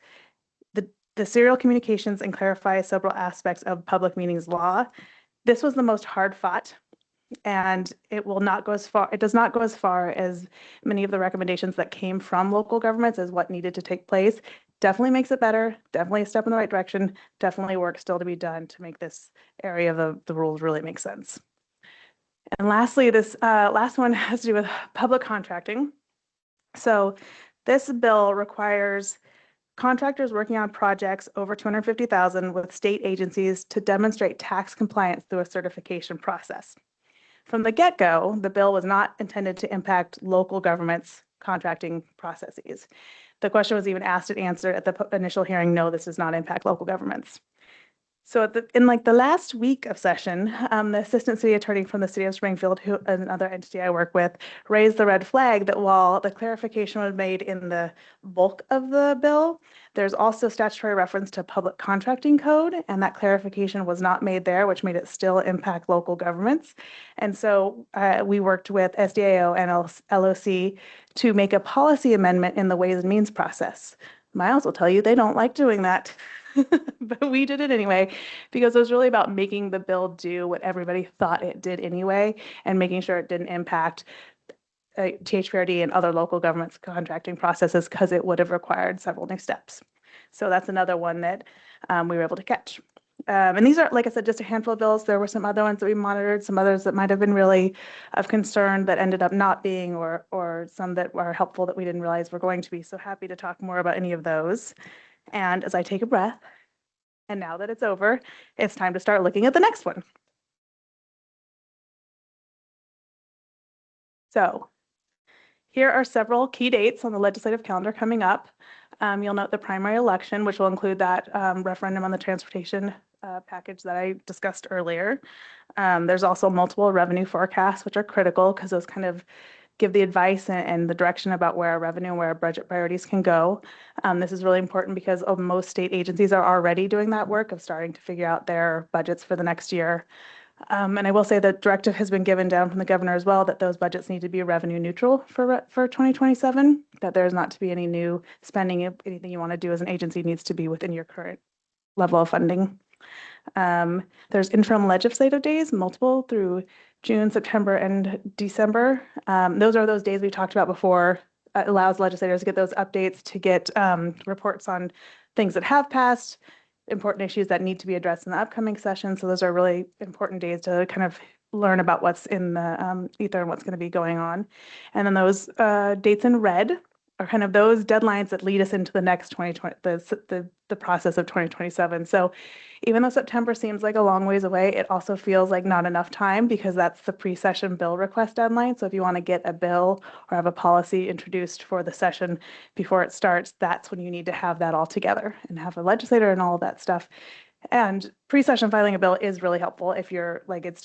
the serial communications and clarifies several aspects of public meetings law. This was the most hard fought, and it does not go as far as many of the recommendations that came from local governments as what needed to take place. Definitely makes it better, definitely a step in the right direction, definitely work still to be done to make this area of the rules really make sense. And lastly, this last one has to do with public contracting. So this bill requires contractors working on projects over 250,000 with state agencies to demonstrate tax compliance through a certification process. From the get-go, the bill was not intended to impact local governments' contracting processes. The question was even asked and answered at the initial hearing, no, this does not impact local governments. So in like the last week of session, the assistant city attorney from the city of Springfield, who another entity I work with, raised the red flag that while the clarification was made in the bulk of the bill, there's also statutory reference to public contracting code, and that clarification was not made there, which made it still impact local governments. And so we worked with SDAO and LOC to make a policy amendment in the Ways and Means process. Miles will tell you they don't like doing that. But we did it anyway, because it was really about making the bill do what everybody thought it did anyway, and making sure it didn't impact THPRD and other local governments' contracting processes, because it would have required several new steps. So that's another one that we were able to catch. And these are, like I said, just a handful of bills. There were some other ones that we monitored, some others that might have been really of concern that ended up not being, or some that were helpful that we didn't realize were going to be. So happy to talk more about any of those. And as I take a breath, and now that it's over, it's time to start looking at the next one. So here are several key dates on the legislative calendar coming up. You'll note the primary election, which will include that referendum on the transportation package that I discussed earlier. There's also multiple revenue forecasts, which are critical because those kind of give the advice and the direction about where our revenue and where our budget priorities can go. This is really important because most state agencies are already doing that work of starting to figure out their budgets for the next year. And I will say that directive has been given down from the governor as well that those budgets need to be revenue neutral for 2027, that there's not to be any new spending. Anything you want to do as an agency needs to be within your current level of funding. There's interim legislative days, multiple through June, September, and December. Those are those days we talked about before. It allows legislators to get those updates, to get reports on things that have passed, important issues that need to be addressed in the upcoming session. So those are really important days to kind of learn about what's in the ether and what's going to be going on. And then those dates in red are kind of those deadlines that lead us into the next 2020, the process of 2027. So even though September seems like a long ways away, it also feels like not enough time, because that's the pre-session bill request deadline. So if you want to get a bill or have a policy introduced for the session before it starts, that's when you need to have that all together and have a legislator and all of that stuff. And pre-session filing a bill is really helpful if you're like, it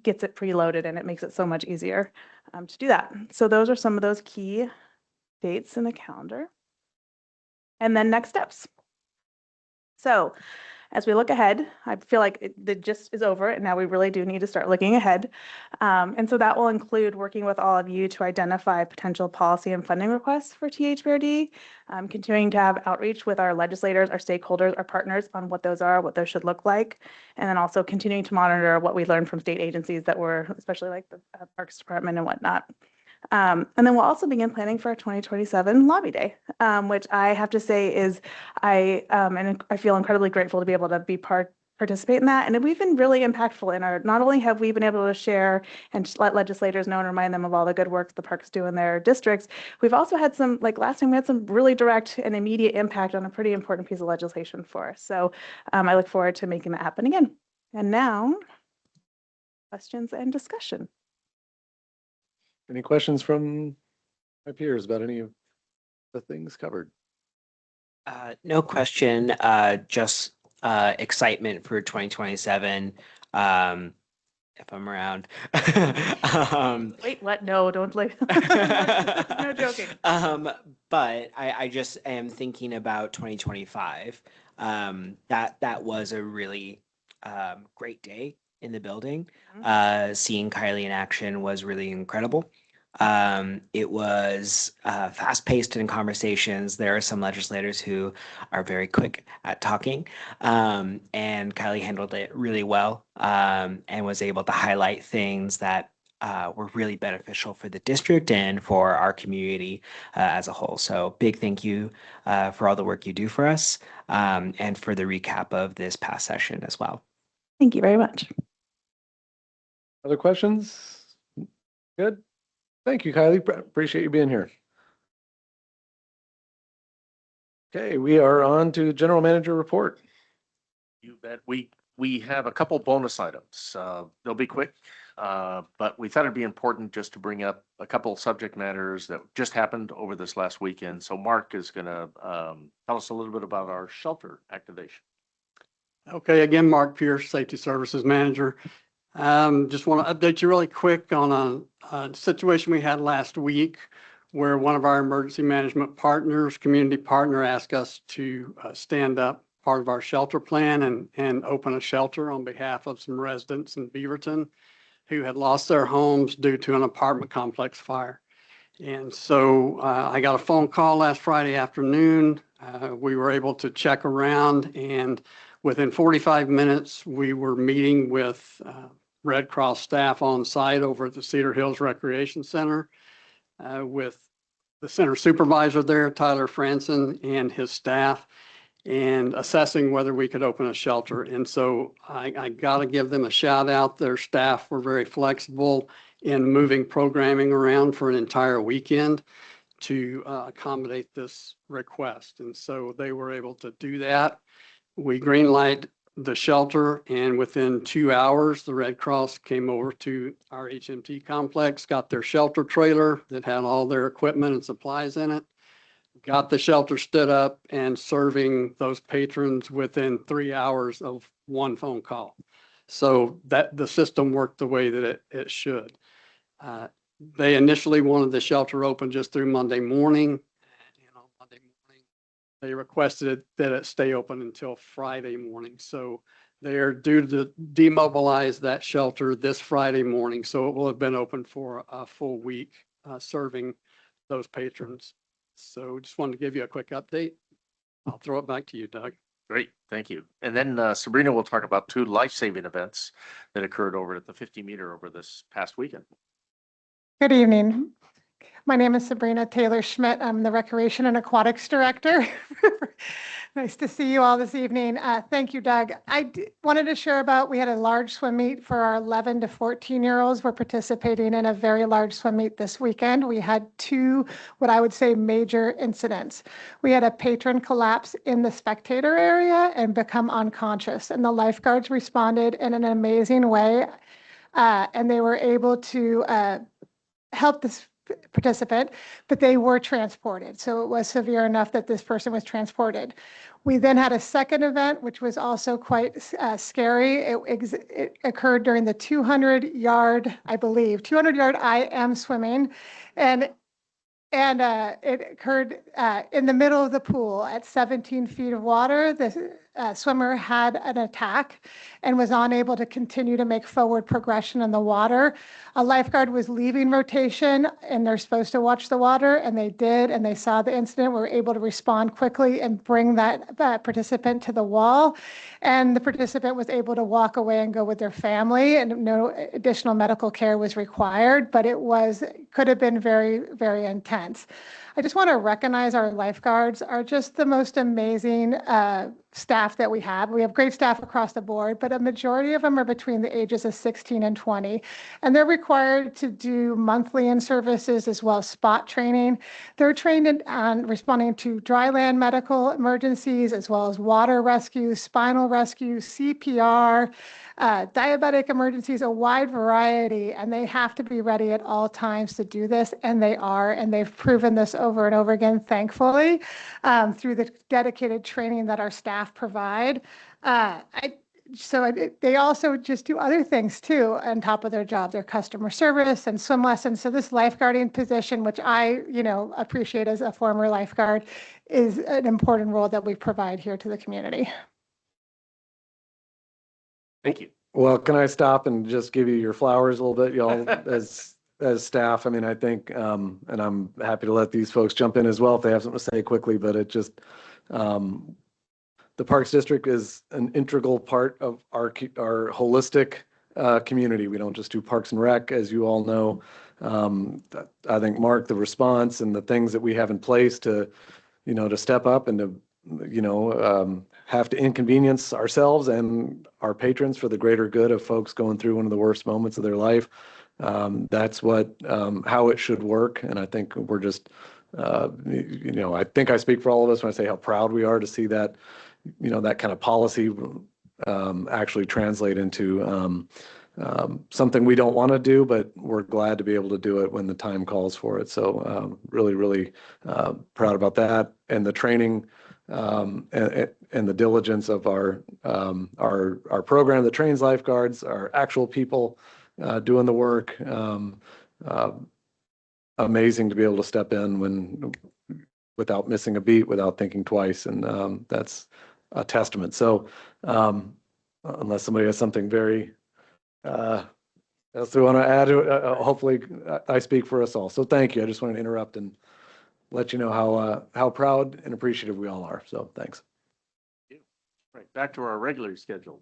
gets it preloaded and it makes it so much easier to do that. So those are some of those key dates in the calendar. And then next steps. So as we look ahead, I feel like the gist is over, and now we really do need to start looking ahead. And so that will include working with all of you to identify potential policy and funding requests for THPRD, continuing to have outreach with our legislators, our stakeholders, our partners on what those are, what those should look like, and then also continuing to monitor what we learned from state agencies that were, especially like the Parks Department and whatnot. And then we'll also begin planning for our 2027 lobby day, which I have to say is and I feel incredibly grateful to be able to be participate in that. And we've been really impactful in our, not only have we been able to share and let legislators know and remind them of all the good work the parks do in their districts, we've also had some, like last time we had some really direct and immediate impact on a pretty important piece of legislation for us. So I look forward to making that happen again. And now, questions and discussion. Any questions from my peers about any of the things covered? No question, just excitement for 2027. If I'm around. Wait, what? No, don't like. No joking. But I just am thinking about 2025. That was a really great day in the building. Seeing Kylie in action was really incredible. It was fast-paced in conversations. There are some legislators who are very quick at talking, and Kylie handled it really well, and was able to highlight things that were really beneficial for the district and for our community as a whole. So big thank you for all the work you do for us, and for the recap of this past session as well. Thank you very much. Other questions? Good. Thank you, Kylie. Appreciate you being here. Okay, we are on to general manager report. You bet. We have a couple bonus items. They'll be quick. But we thought it'd be important just to bring up a couple subject matters that just happened over this last weekend. So Mark is gonna tell us a little bit about our shelter activation. Okay, again, Mark Pierce, Safety Services Manager. Just want to update you really quick on a situation we had last week where one of our emergency management partners, community partner, asked us to stand up part of our shelter plan and open a shelter on behalf of some residents in Beaverton who had lost their homes due to an apartment complex fire. And so I got a phone call last Friday afternoon. We were able to check around, and within 45 minutes, we were meeting with Red Cross staff on site over at the Cedar Hills Recreation Center with the center supervisor there, Tyler Franson, and his staff, and assessing whether we could open a shelter. And so I got to give them a shout out. Their staff were very flexible in moving programming around for an entire weekend to accommodate this request. And so they were able to do that. We greenlight the shelter, and within 2 hours, the Red Cross came over to our HMT complex, got their shelter trailer that had all their equipment and supplies in it, got the shelter stood up and serving those patrons within 3 hours of one phone call. So that the system worked the way that it should. They initially wanted the shelter open just through Monday morning. Monday morning, they requested that it stay open until Friday morning. So they are due to demobilize that shelter this Friday morning. So it will have been open for a full week, serving those patrons. So just wanted to give you a quick update. I'll throw it back to you, Doug. Great, thank you. And then Sabrina will talk about two life-saving events that occurred over at the 50-meter over this past weekend. Good evening. My name is Sabrina Taylor Schmidt. I'm the Recreation and Aquatics Director. Nice to see you all this evening. Thank you, Doug. Wanted to share about, we had a large swim meet for our 11 to 14-year-olds. We're participating in a very large swim meet this weekend. We had two, what I would say, major incidents. We had a patron collapse in the spectator area and become unconscious, and the lifeguards responded in an amazing way, and they were able to help this participant, but they were transported. So it was severe enough that this person was transported. We then had a second event, which was also quite scary. It occurred during the 200-yard, I believe, 200-yard IM swimming. And it occurred in the middle of the pool at 17 feet of water. The swimmer had an attack and was unable to continue to make forward progression in the water. A lifeguard was leaving rotation, and they're supposed to watch the water, and they did, and they saw the incident, were able to respond quickly and bring that participant to the wall. And the participant was able to walk away and go with their family, and no additional medical care was required, but could have been very, very intense. I just want to recognize our lifeguards are just the most amazing staff that we have. We have great staff across the board, but a majority of them are between the ages of 16 and 20. And they're required to do monthly in-services as well as spot training. They're trained on responding to dry land medical emergencies, as well as water rescue, spinal rescue, CPR, diabetic emergencies, a wide variety, and they have to be ready at all times to do this, and they are, and they've proven this over and over again, thankfully, through the dedicated training that our staff provide. They also just do other things too on top of their job, their customer service and swim lessons. So this lifeguarding position, which I, appreciate as a former lifeguard, is an important role that we provide here to the community. Thank you. Well, can I stop and just give you your flowers a little bit, y'all, as staff? I mean, I think, and I'm happy to let these folks jump in as well if they have something to say quickly, but it just, the Parks District is an integral part of our holistic community. We don't just do Parks and Rec, as you all know. I think, Mark, the response and the things that we have in place to, to step up and to, have to inconvenience ourselves and our patrons for the greater good of folks going through one of the worst moments of their life. That's how it should work. And I think we're just, I think I speak for all of us when I say how proud we are to see that, that kind of policy actually translate into something we don't want to do, but we're glad to be able to do it when the time calls for it. So really, really proud about that. And the training and the diligence of our program that trains lifeguards, our actual people doing the work. Amazing to be able to step in without missing a beat, without thinking twice. And that's a testament. So unless somebody has something very else they want to add, hopefully I speak for us all. So thank you. I just wanted to interrupt and let you know how proud and appreciative we all are. So thanks. Right, back to our regularly scheduled.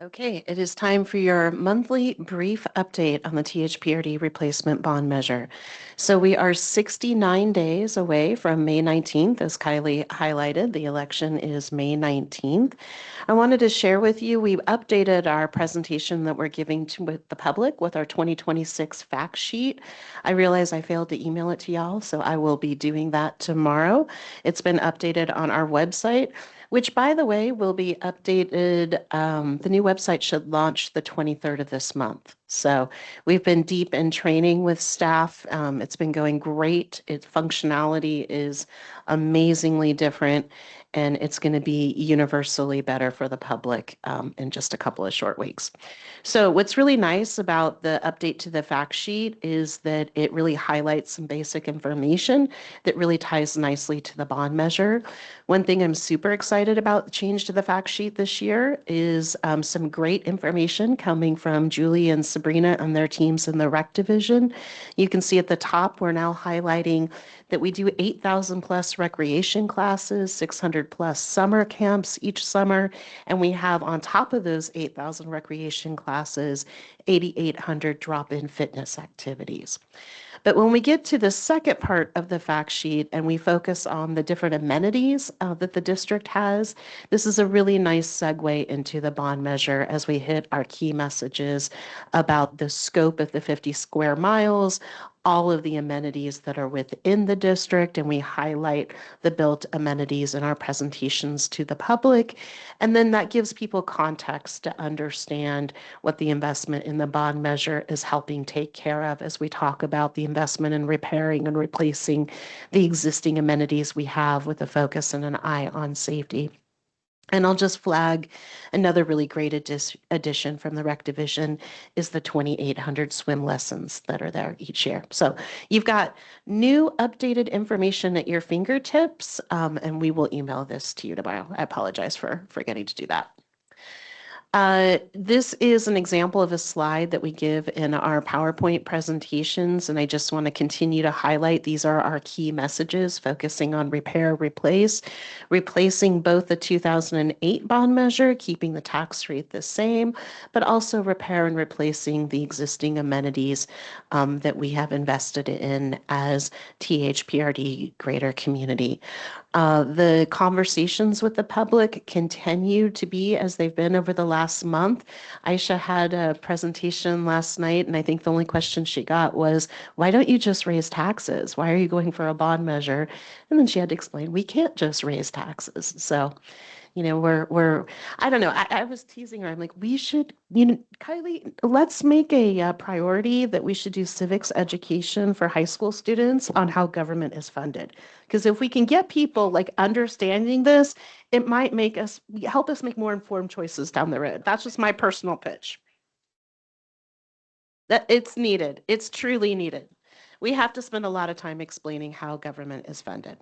Okay, it is time for your monthly brief update on the THPRD replacement bond measure. So we are 69 days away from May 19th, as Kylie highlighted. The election is May 19th. I wanted to share with you, we updated our presentation that we're giving to the public with our 2026 fact sheet. I realize I failed to email it to y'all, so I will be doing that tomorrow. It's been updated on our website, which, by the way, will be updated. The new website should launch the 23rd of this month. So we've been deep in training with staff. It's been going great. Its functionality is amazingly different, and it's going to be universally better for the public in just a couple of short weeks. So what's really nice about the update to the fact sheet is that it really highlights some basic information that really ties nicely to the bond measure. One thing I'm super excited about the change to the fact sheet this year is some great information coming from Julie and Sabrina and their teams in the rec division. You can see at the top, we're now highlighting that we do 8,000 plus recreation classes, 600 plus summer camps each summer, and we have on top of those 8,000 recreation classes, 8,800 drop-in fitness activities. But when we get to the second part of the fact sheet and we focus on the different amenities that the district has, this is a really nice segue into the bond measure as we hit our key messages about the scope of the 50 square miles, all of the amenities that are within the district, and we highlight the built amenities in our presentations to the public. And then that gives people context to understand what the investment in the bond measure is helping take care of as we talk about the investment in repairing and replacing the existing amenities we have with a focus and an eye on safety. And I'll just flag another really great addition from the rec division is the 2,800 swim lessons that are there each year. So you've got new updated information at your fingertips, and we will email this to you tomorrow. I apologize for forgetting to do that. This is an example of a slide that we give in our PowerPoint presentations, and I just want to continue to highlight these are our key messages, focusing on repair, replace, replacing both the 2008 bond measure, keeping the tax rate the same, but also repair and replacing the existing amenities that we have invested in as THPRD Greater Community. The conversations with the public continue to be as they've been over the last month. Aisha had a presentation last night, and I think the only question she got was, why don't you just raise taxes? Why are you going for a bond measure? And then she had to explain, we can't just raise taxes. So, we're I don't know. I was teasing her. I'm like, we should, Kylie, let's make a priority that we should do civics education for high school students on how government is funded. Because if we can get people like understanding this, it might help us make more informed choices down the road. That's just my personal pitch. That it's needed. It's truly needed. We have to spend a lot of time explaining how government is funded.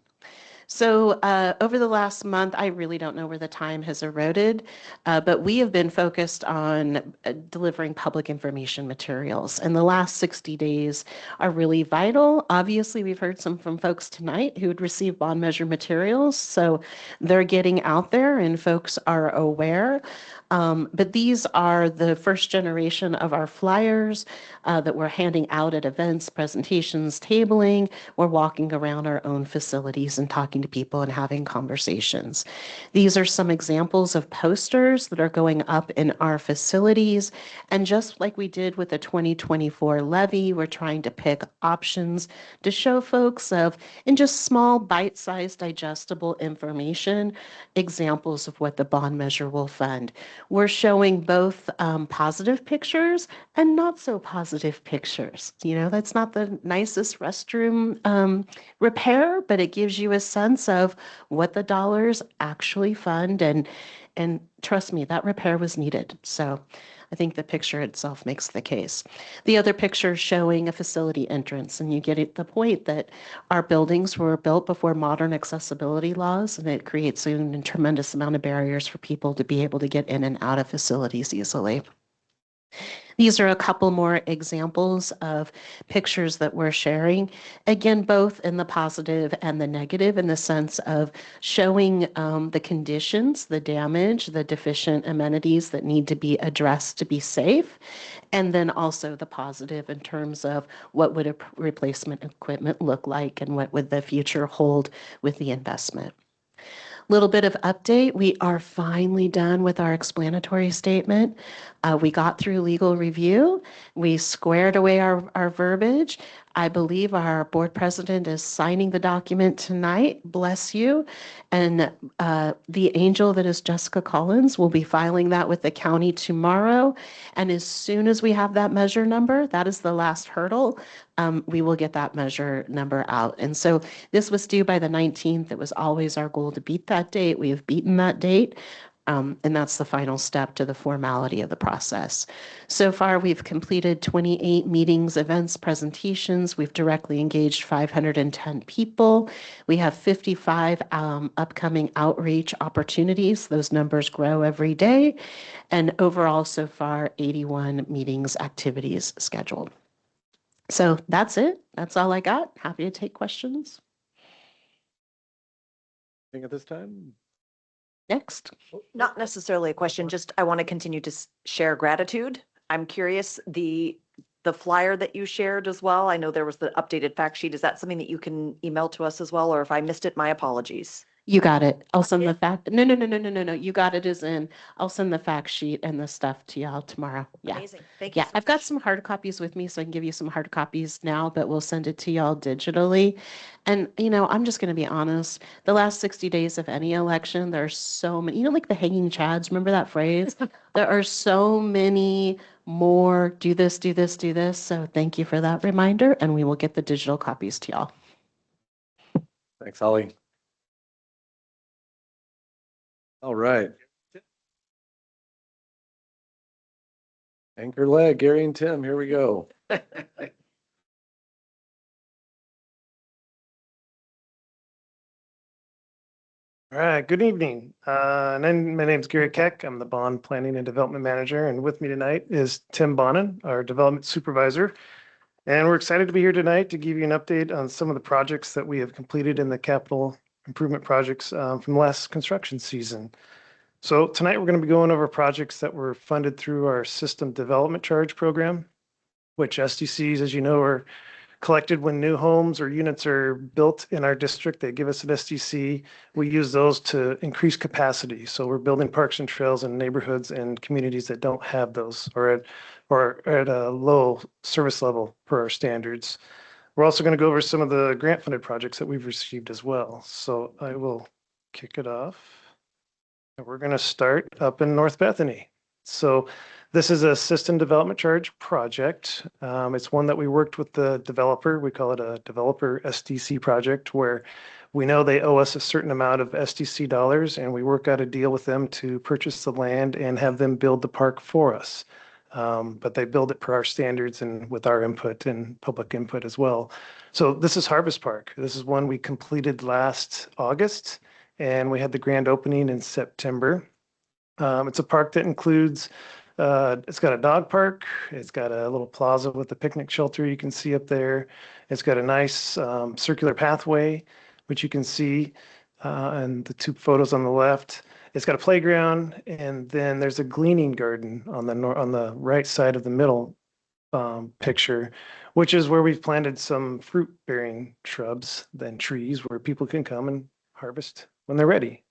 So over the last month, I really don't know where the time has eroded, but we have been focused on delivering public information materials. And the last 60 days are really vital. Obviously, we've heard some from folks tonight who had received bond measure materials. So they're getting out there and folks are aware. But these are the first generation of our flyers that we're handing out at events, presentations, tabling. We're walking around our own facilities and talking talking to people and having conversations. These are some examples of posters that are going up in our facilities. And just like we did with the 2024 levy, we're trying to pick options to show folks of, in just small, bite-sized, digestible information, examples of what the bond measure will fund. We're showing both positive pictures and not so positive pictures. You know, that's not the nicest restroom repair, but it gives you a sense of what the dollars actually fund. And trust me, that repair was needed. So I think the picture itself makes the case. The other picture showing a facility entrance, and you get at the point that our buildings were built before modern accessibility laws, and it creates a tremendous amount of barriers for people to be able to get in and out of facilities easily. These are a couple more examples of pictures that we're sharing. Again, both in the positive and the negative, in the sense of showing the conditions, the damage, the deficient amenities that need to be addressed to be safe. And then also the positive in terms of what would a replacement equipment look like and what would the future hold with the investment. Little bit of update. We are finally done with our explanatory statement. We got through legal review. We squared away our verbiage. I believe our board president is signing the document tonight. Bless you. And the angel that is Jessica Collins will be filing that with the county tomorrow. And as soon as we have that measure number, that is the last hurdle, we will get that measure number out. And so this was due by the 19th. It was always our goal to beat that date. We have beaten that date. And that's the final step to the formality of the process. So far, we've completed 28 meetings, events, presentations. We've directly engaged 510 people. We have 55 upcoming outreach opportunities. Those numbers grow every day. And overall, so far, 81 meetings, activities scheduled. So that's it. That's all I got. Happy to take questions. Anything at this time? Next. Not necessarily a question, just I want to continue to share gratitude. I'm curious, the flyer that you shared as well, I know there was the updated fact sheet. Is that something that you can email to us as well? Or if I missed it, my apologies. You got it. I'll send the fact. No. You got it as in, I'll send the fact sheet and the stuff to y'all tomorrow. Yeah. Amazing. Thank you. Yeah, I've got some hard copies with me, so I can give you some hard copies now, but we'll send it to y'all digitally. And, you know, I'm just going to be honest. The last 60 days of any election, there's so many, you know, like the hanging chads, remember that phrase? There are so many more do this, do this, do this. So thank you for that reminder, and we will get the digital copies to y'all. Thanks, Holly. All right. Anchor leg, Gary and Tim, here we go. All right, good evening. My name's Gary Keck. I'm the Bond Planning and Development Manager, and with me tonight is Tim Bonin, our Development Supervisor. And we're excited to be here tonight to give you an update on some of the projects that we have completed in the capital improvement projects from the last construction season. So tonight we're going to be going over projects that were funded through our System Development Charge Program, which SDCs, as you know, are collected when new homes or units are built in our district. They give us an SDC. We use those to increase capacity. So we're building parks and trails in neighborhoods and communities that don't have those or at a low service level per our standards. We're also going to go over some of the grant funded projects that we've received as well. So I will kick it off. And we're going to start up in North Bethany. So this is a system development charge project. It's one that we worked with the developer. We call it a developer SDC project, where we know they owe us a certain amount of SDC dollars, and we work out a deal with them to purchase the land and have them build the park for us. But they build it per our standards and with our input and public input as well. So this is Harvest Park. This is one we completed last August, and we had the grand opening in September. It's a park that includes, it's got a dog park. It's got a little plaza with a picnic shelter you can see up there. It's got a nice circular pathway, which you can see in the two photos on the left. It's got a playground, and then there's a gleaning garden on the right side of the middle picture, which is where we've planted some fruit-bearing shrubs and trees where people can come and harvest when they're ready.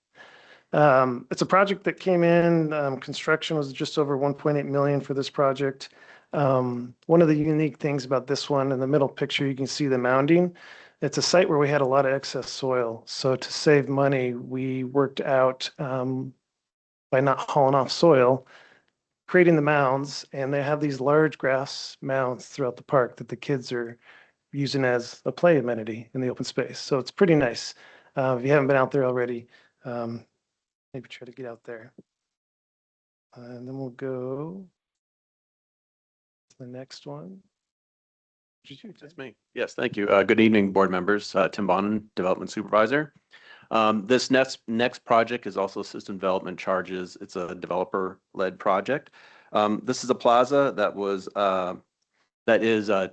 It's a project that came in, construction was just over 1.8 million for this project. One of the unique things about this one, in the middle picture, you can see the mounding. It's a site where we had a lot of excess soil. So to save money, we worked out by not hauling off soil, creating the mounds, and they have these large grass mounds throughout the park that the kids are using as a play amenity in the open space. So it's pretty nice. If you haven't been out there already, maybe try to get out there. And then we'll go to the next one. That's me. Yes, thank you. Good evening, board members. Tim Bonin, Development Supervisor. This next project is also system development charges. It's a developer-led project. This is a plaza that is a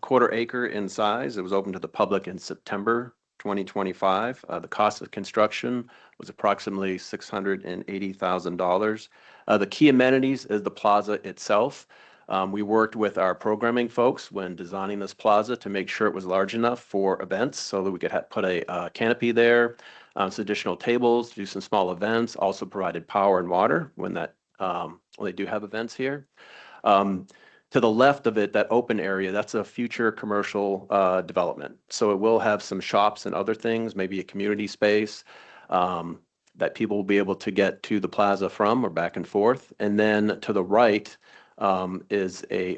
quarter acre in size. It was open to the public in September 2025. The cost of construction was approximately $680,000. The key amenities is the plaza itself. We worked with our programming folks when designing this plaza to make sure it was large enough for events so that we could put a canopy there, some additional tables, do some small events, also provided power and water when they do have events here. To the left of it, that open area, that's a future commercial development. So it will have some shops and other things, maybe a community space that people will be able to get to the plaza from or back and forth. And then to the right is a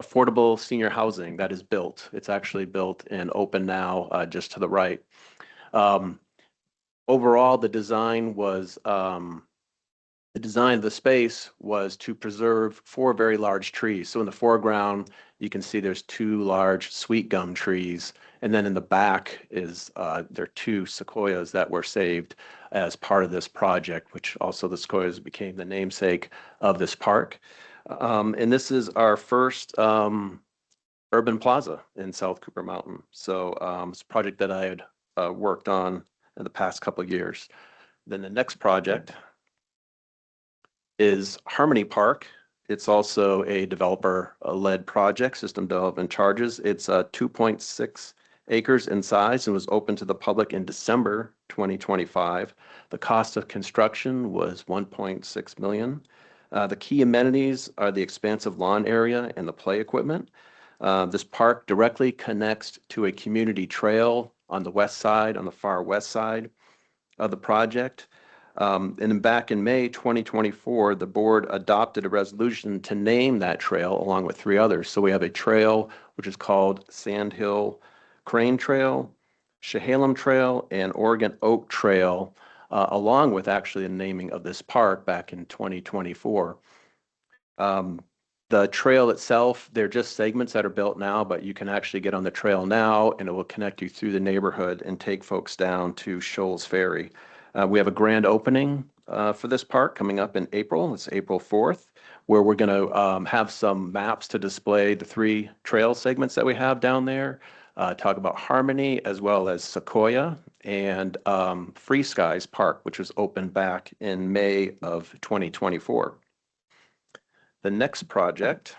affordable senior housing that is built. It's actually built and open now just to the right. Overall, the design of the space was to preserve 4 very large trees. So in the foreground, you can see there's 2 large sweet gum trees. And then in the back there are 2 sequoias that were saved as part of this project, which also the sequoias became the namesake of this park. And this is our first urban plaza in South Cooper Mountain. So it's a project that I had worked on in the past couple of years. Then the next project is Harmony Park. It's also a developer-led project, system development charges. It's 2.6 acres in size and was open to the public in December 2025. The cost of construction was $1.6 million. The key amenities are the expansive lawn area and the play equipment. This park directly connects to a community trail on the west side, on the far west side of the project. And then back in May 2024, the board adopted a resolution to name that trail along with 3 others. So we have a trail which is called Sandhill Crane Trail, Chehalem Trail, and Oregon Oak Trail, along with actually the naming of this park back in 2024. The trail itself, they're just segments that are built now, but you can actually get on the trail now and it will connect you through the neighborhood and take folks down to Shoals Ferry. We have a grand opening for this park coming up in April. It's April 4th, where we're going to have some maps to display the 3 trail segments that we have down there, talk about Harmony as well as Sequoia and Free Skies Park, which was opened back in May of 2024. The next project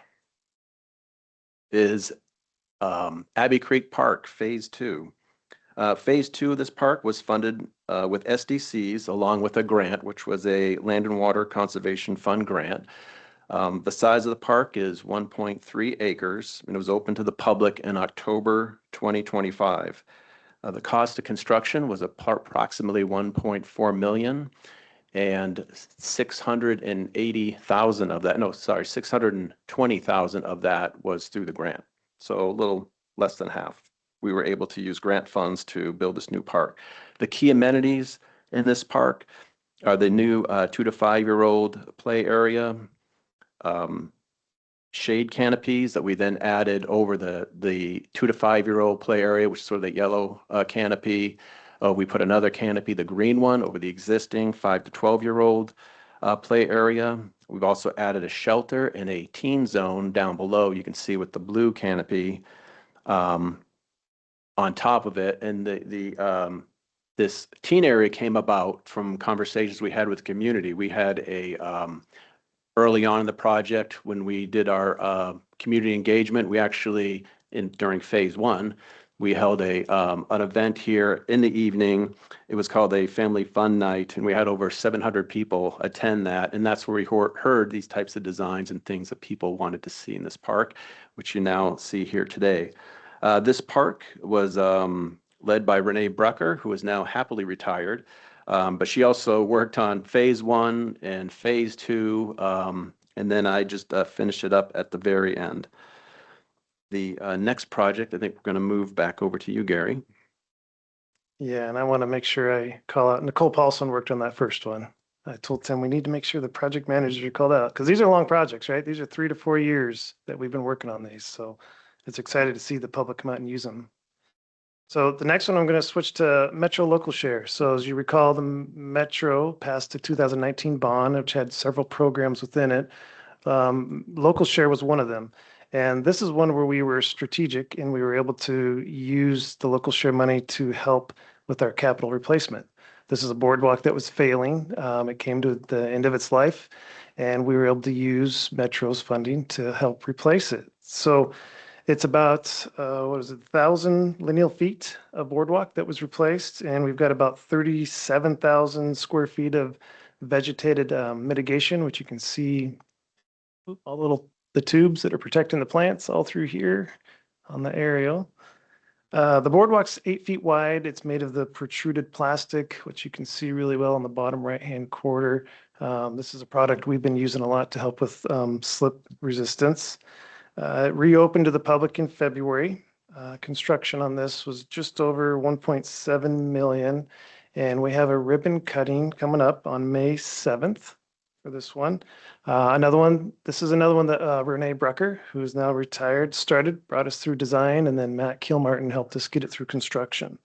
is Abbey Creek Park, Phase 2. Phase 2 of this park was funded with SDCs along with a grant, which was a Land and Water Conservation Fund grant. The size of the park is 1.3 acres, and it was open to the public in October 2025. The cost of construction was approximately $1.4 million, and 620,000 of that was through the grant. So a little less than half. We were able to use grant funds to build this new park. The key amenities in this park are the new 2 to 5-year-old play area, shade canopies that we then added over the 2 to 5-year-old play area, which is sort of the yellow canopy. We put another canopy, the green one, over the existing 5 to 12-year-old play area. We've also added a shelter and a teen zone down below. You can see with the blue canopy on top of it. And this teen area came about from conversations we had with the community. We had early on in the project when we did our community engagement, we actually, during phase 1, we held an event here in the evening. It was called a Family Fun Night, and we had over 700 people attend that. And that's where we heard these types of designs and things that people wanted to see in this park, which you now see here today. This park was led by Renee Brucker, who is now happily retired. But she also worked on phase 1 and phase 2. And then I just finished it up at the very end. The next project, I think we're going to move back over to you, Gary. Yeah, and I want to make sure I call out, Nicole Paulson worked on that first one. I told Tim we need to make sure the project managers are called out because these are long projects, right? These are 3 to 4 years that we've been working on these. So it's excited to see the public come out and use them. So the next one, I'm going to switch to Metro Local Share. So as you recall, the Metro passed a 2019 bond, which had several programs within it. Local Share was one of them. And this is one where we were strategic and we were able to use the local share money to help with our capital replacement. This is a boardwalk that was failing. It came to the end of its life and we were able to use Metro's funding to help replace it. So it's about, 1,000 lineal feet of boardwalk that was replaced. And we've got about 37,000 square feet of vegetated mitigation, which you can see all the tubes that are protecting the plants all through here on the aerial. The boardwalk's 8 feet wide. It's made of the protruded plastic, which you can see really well on the bottom right-hand quarter. This is a product we've been using a lot to help with slip resistance. It reopened to the public in February. Construction on this was just over 1.7 million. And we have a ribbon cutting coming up on May 7th. For this one. This is another one that Renee Brucker, who is now retired, brought us through design, and then Matt Kilmartin helped us get it through construction.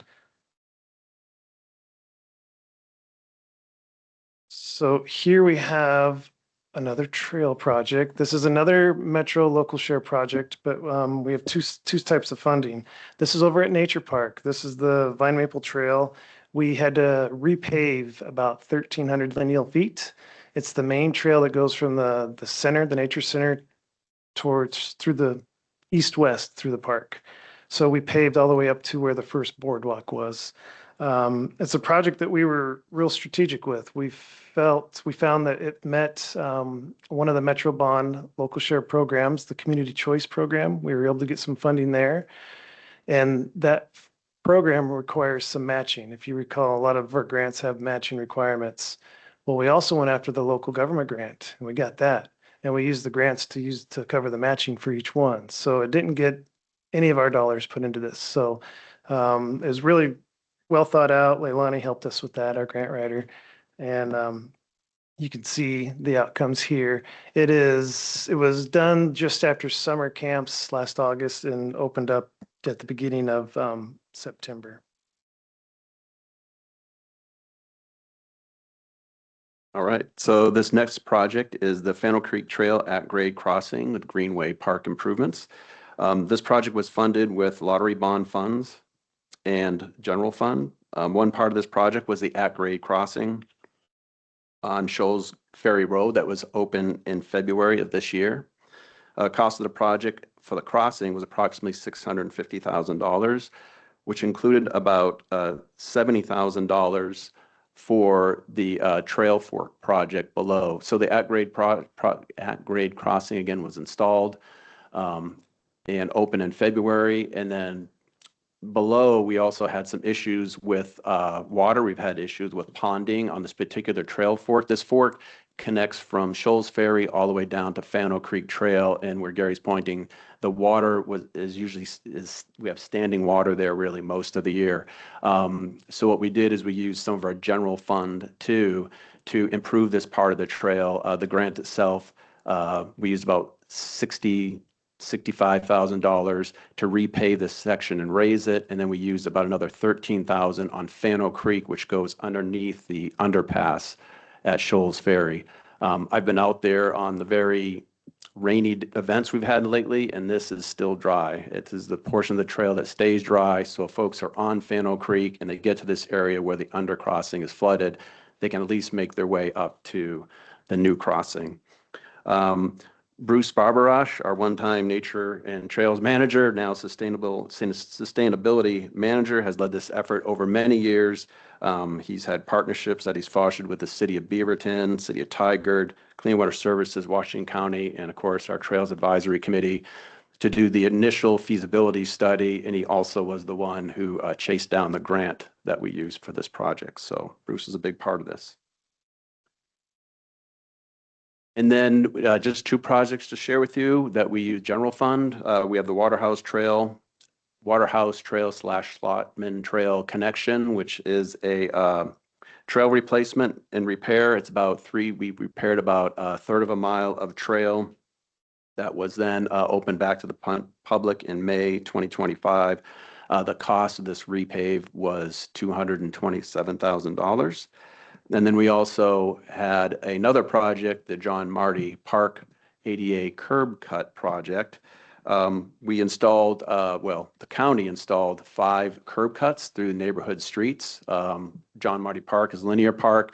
So here we have another trail project. This is another Metro Local Share project, but we have two types of funding. This is over at Nature Park. This is the Vine Maple Trail. We had to repave about 1,300 lineal feet. It's the main trail that goes from the center, the nature center, through the east-west through the park. So we paved all the way up to where the first boardwalk was. It's a project that we were real strategic with. We found that it met one of the Metro Bond local share programs, the Community Choice Program. We were able to get some funding there. And that program requires some matching. If you recall, a lot of our grants have matching requirements. Well, we also went after the local government grant and we got that. And we used the grants to cover the matching for each one. So it didn't get any of our dollars put into this. So it was really well thought out. Leilani helped us with that, our grant writer. And you can see the outcomes here. It was done just after summer camps last August and opened up at the beginning of September. All right, so this next project is the Fennel Creek Trail at Grade Crossing with Greenway Park improvements. This project was funded with lottery bond funds and general fund. One part of this project was the at grade crossing on Shoals Ferry Road that was open in February of this year. Cost of the project for the crossing was approximately $650,000, which included about $70,000 for the trail fork project below. So the at-grade crossing again was installed and open in February. And then below, we also had some issues with water. We've had issues with ponding on this particular trail fork. This fork connects from Shoals Ferry all the way down to Fannel Creek Trail, and where Gary's pointing, the water we have standing water there really most of the year. So what we did is we used some of our general fund to improve this part of the trail. The grant itself, we used about $65,000 to repave this section and raise it, and then we used about another $13,000 on Fannel Creek, which goes underneath the underpass at Shoals Ferry. I've been out there on the very rainy events we've had lately, and this is still dry. It is the portion of the trail that stays dry, so if folks are on Fannel Creek and they get to this area where the undercrossing is flooded, they can at least make their way up to the new crossing. Bruce Barbarash, our one-time nature and trails manager, now sustainability manager, has led this effort over many years. He's had partnerships that he's fostered with the city of Beaverton, city of Tigard, Clean Water Services, Washington County, and of course, our Trails Advisory Committee to do the initial feasibility study. And he also was the one who chased down the grant that we used for this project. So Bruce is a big part of this. And then just two projects to share with you that we use general fund. We have the Waterhouse Trail /Slotman Trail connection, which is a trail replacement and repair. It's we repaired about a third of a mile of trail that was then opened back to the public in May 2025. The cost of this repave was $227,000. And then we also had another project, the John Marty Park ADA curb cut project. We installed, the county installed 5 curb cuts through the neighborhood streets. John Marty Park is linear park.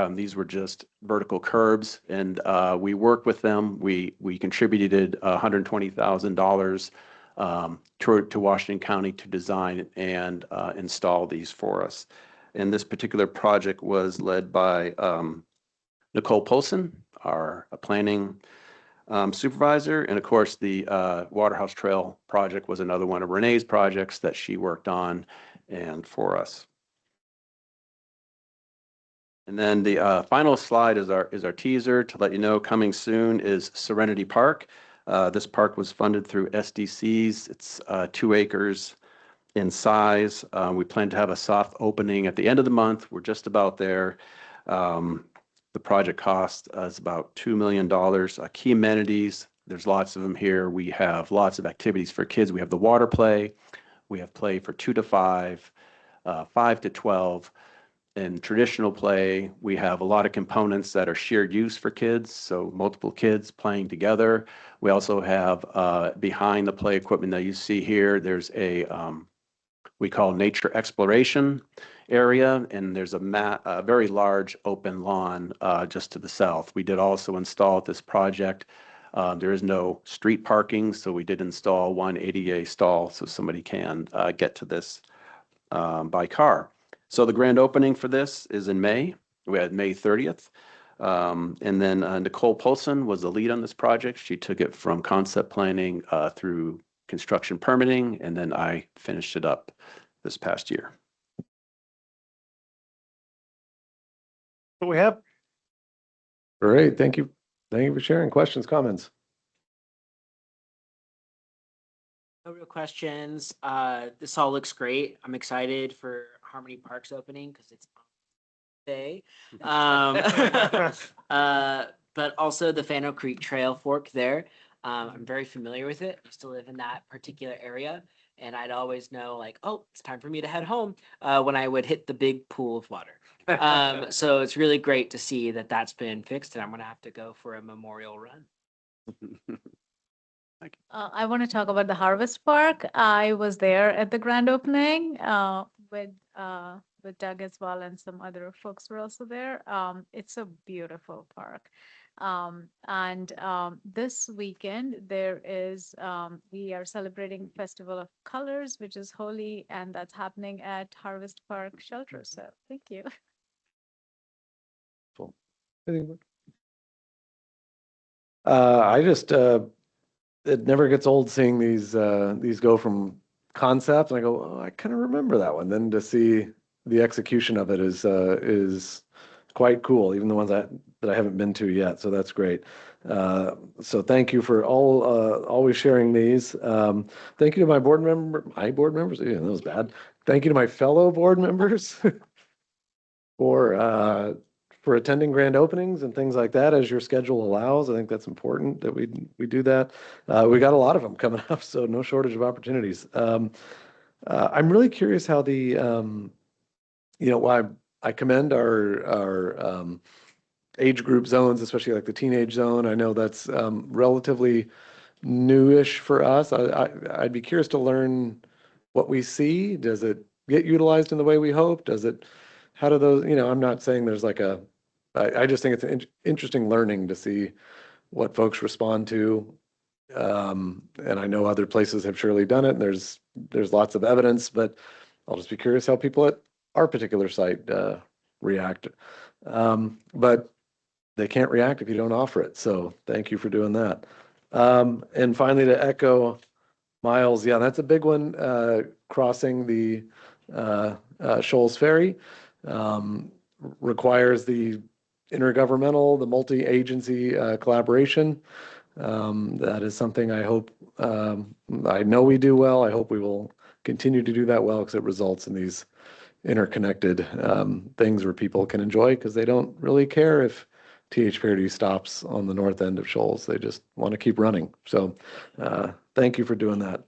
These were just vertical curbs, and we worked with them. We contributed $120,000 to Washington County to design and install these for us. And this particular project was led by Nicole Polson, our planning supervisor. And of course, the Waterhouse Trail project was another one of Renee's projects that she worked on and for us. And then the final slide is our teaser to let you know coming soon is Serenity Park. This park was funded through SDCs. It's 2 acres in size. We plan to have a soft opening at the end of the month. We're just about there. The project cost is about $2 million. Key amenities, there's lots of them here. We have lots of activities for kids. We have the water play. We have play for 2 to 5, 5 to 12. In traditional play, we have a lot of components that are shared use for kids, so multiple kids playing together. We also have behind the play equipment that you see here, there's a we call nature exploration area, and there's a very large open lawn just to the south. We did also install at this project. There is no street parking, so we did install 1 ADA stall so somebody can get to this by car. So the grand opening for this is in May. We had May 30th. And then Nicole Polson was the lead on this project. She took it from concept planning through construction permitting, and then I finished it up this past year. What we have? Great, thank you. Thank you for sharing. Questions, comments? No real questions. This all looks great. I'm excited for Harmony Park's opening because it's day. But also the Fano Creek Trail fork there. I'm very familiar with it. I used to live in that particular area, and I'd always know like, oh, it's time for me to head home when I would hit the big pool of water. So it's really great to see that that's been fixed, and I'm gonna have to go for a memorial run. I want to talk about the Harvest Park. I was there at the grand opening with Doug as well, and some other folks were also there. It's a beautiful park. This weekend there is we are celebrating Festival of Colors, which is Holi, and that's happening at Harvest Park Shelter. So thank you. I just it never gets old seeing these go from concept, and I go, oh, I kind of remember that one. Then to see the execution of it is quite cool, even the ones that I haven't been to yet. So that's great. So thank you for always sharing these. Thank you to my board members. Yeah, that was bad. Thank you to my fellow board members for attending grand openings and things like that as your schedule allows. I think that's important that we do that. We got a lot of them coming up, so no shortage of opportunities. I'm really curious how why I commend our age group zones, especially like the teenage zone. I know that's relatively newish for us. I'd be curious to learn what we see. Does it get utilized in the way we hope? How do those, I'm not saying there's like I just think it's an interesting learning to see what folks respond to. And I know other places have surely done it, and there's lots of evidence, but I'll just be curious how people at our particular site react. But they can't react if you don't offer it. So thank you for doing that. And finally, to echo Miles, yeah, that's a big one, crossing the Shoals Ferry. Requires the intergovernmental, the multi-agency collaboration. That is something I hope, I know we do well. I hope we will continue to do that well because it results in these interconnected things where people can enjoy because they don't really care if THPRD stops on the north end of Shoals. They just want to keep running. So thank you for doing that.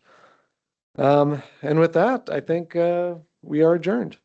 And with that, I think we are adjourned.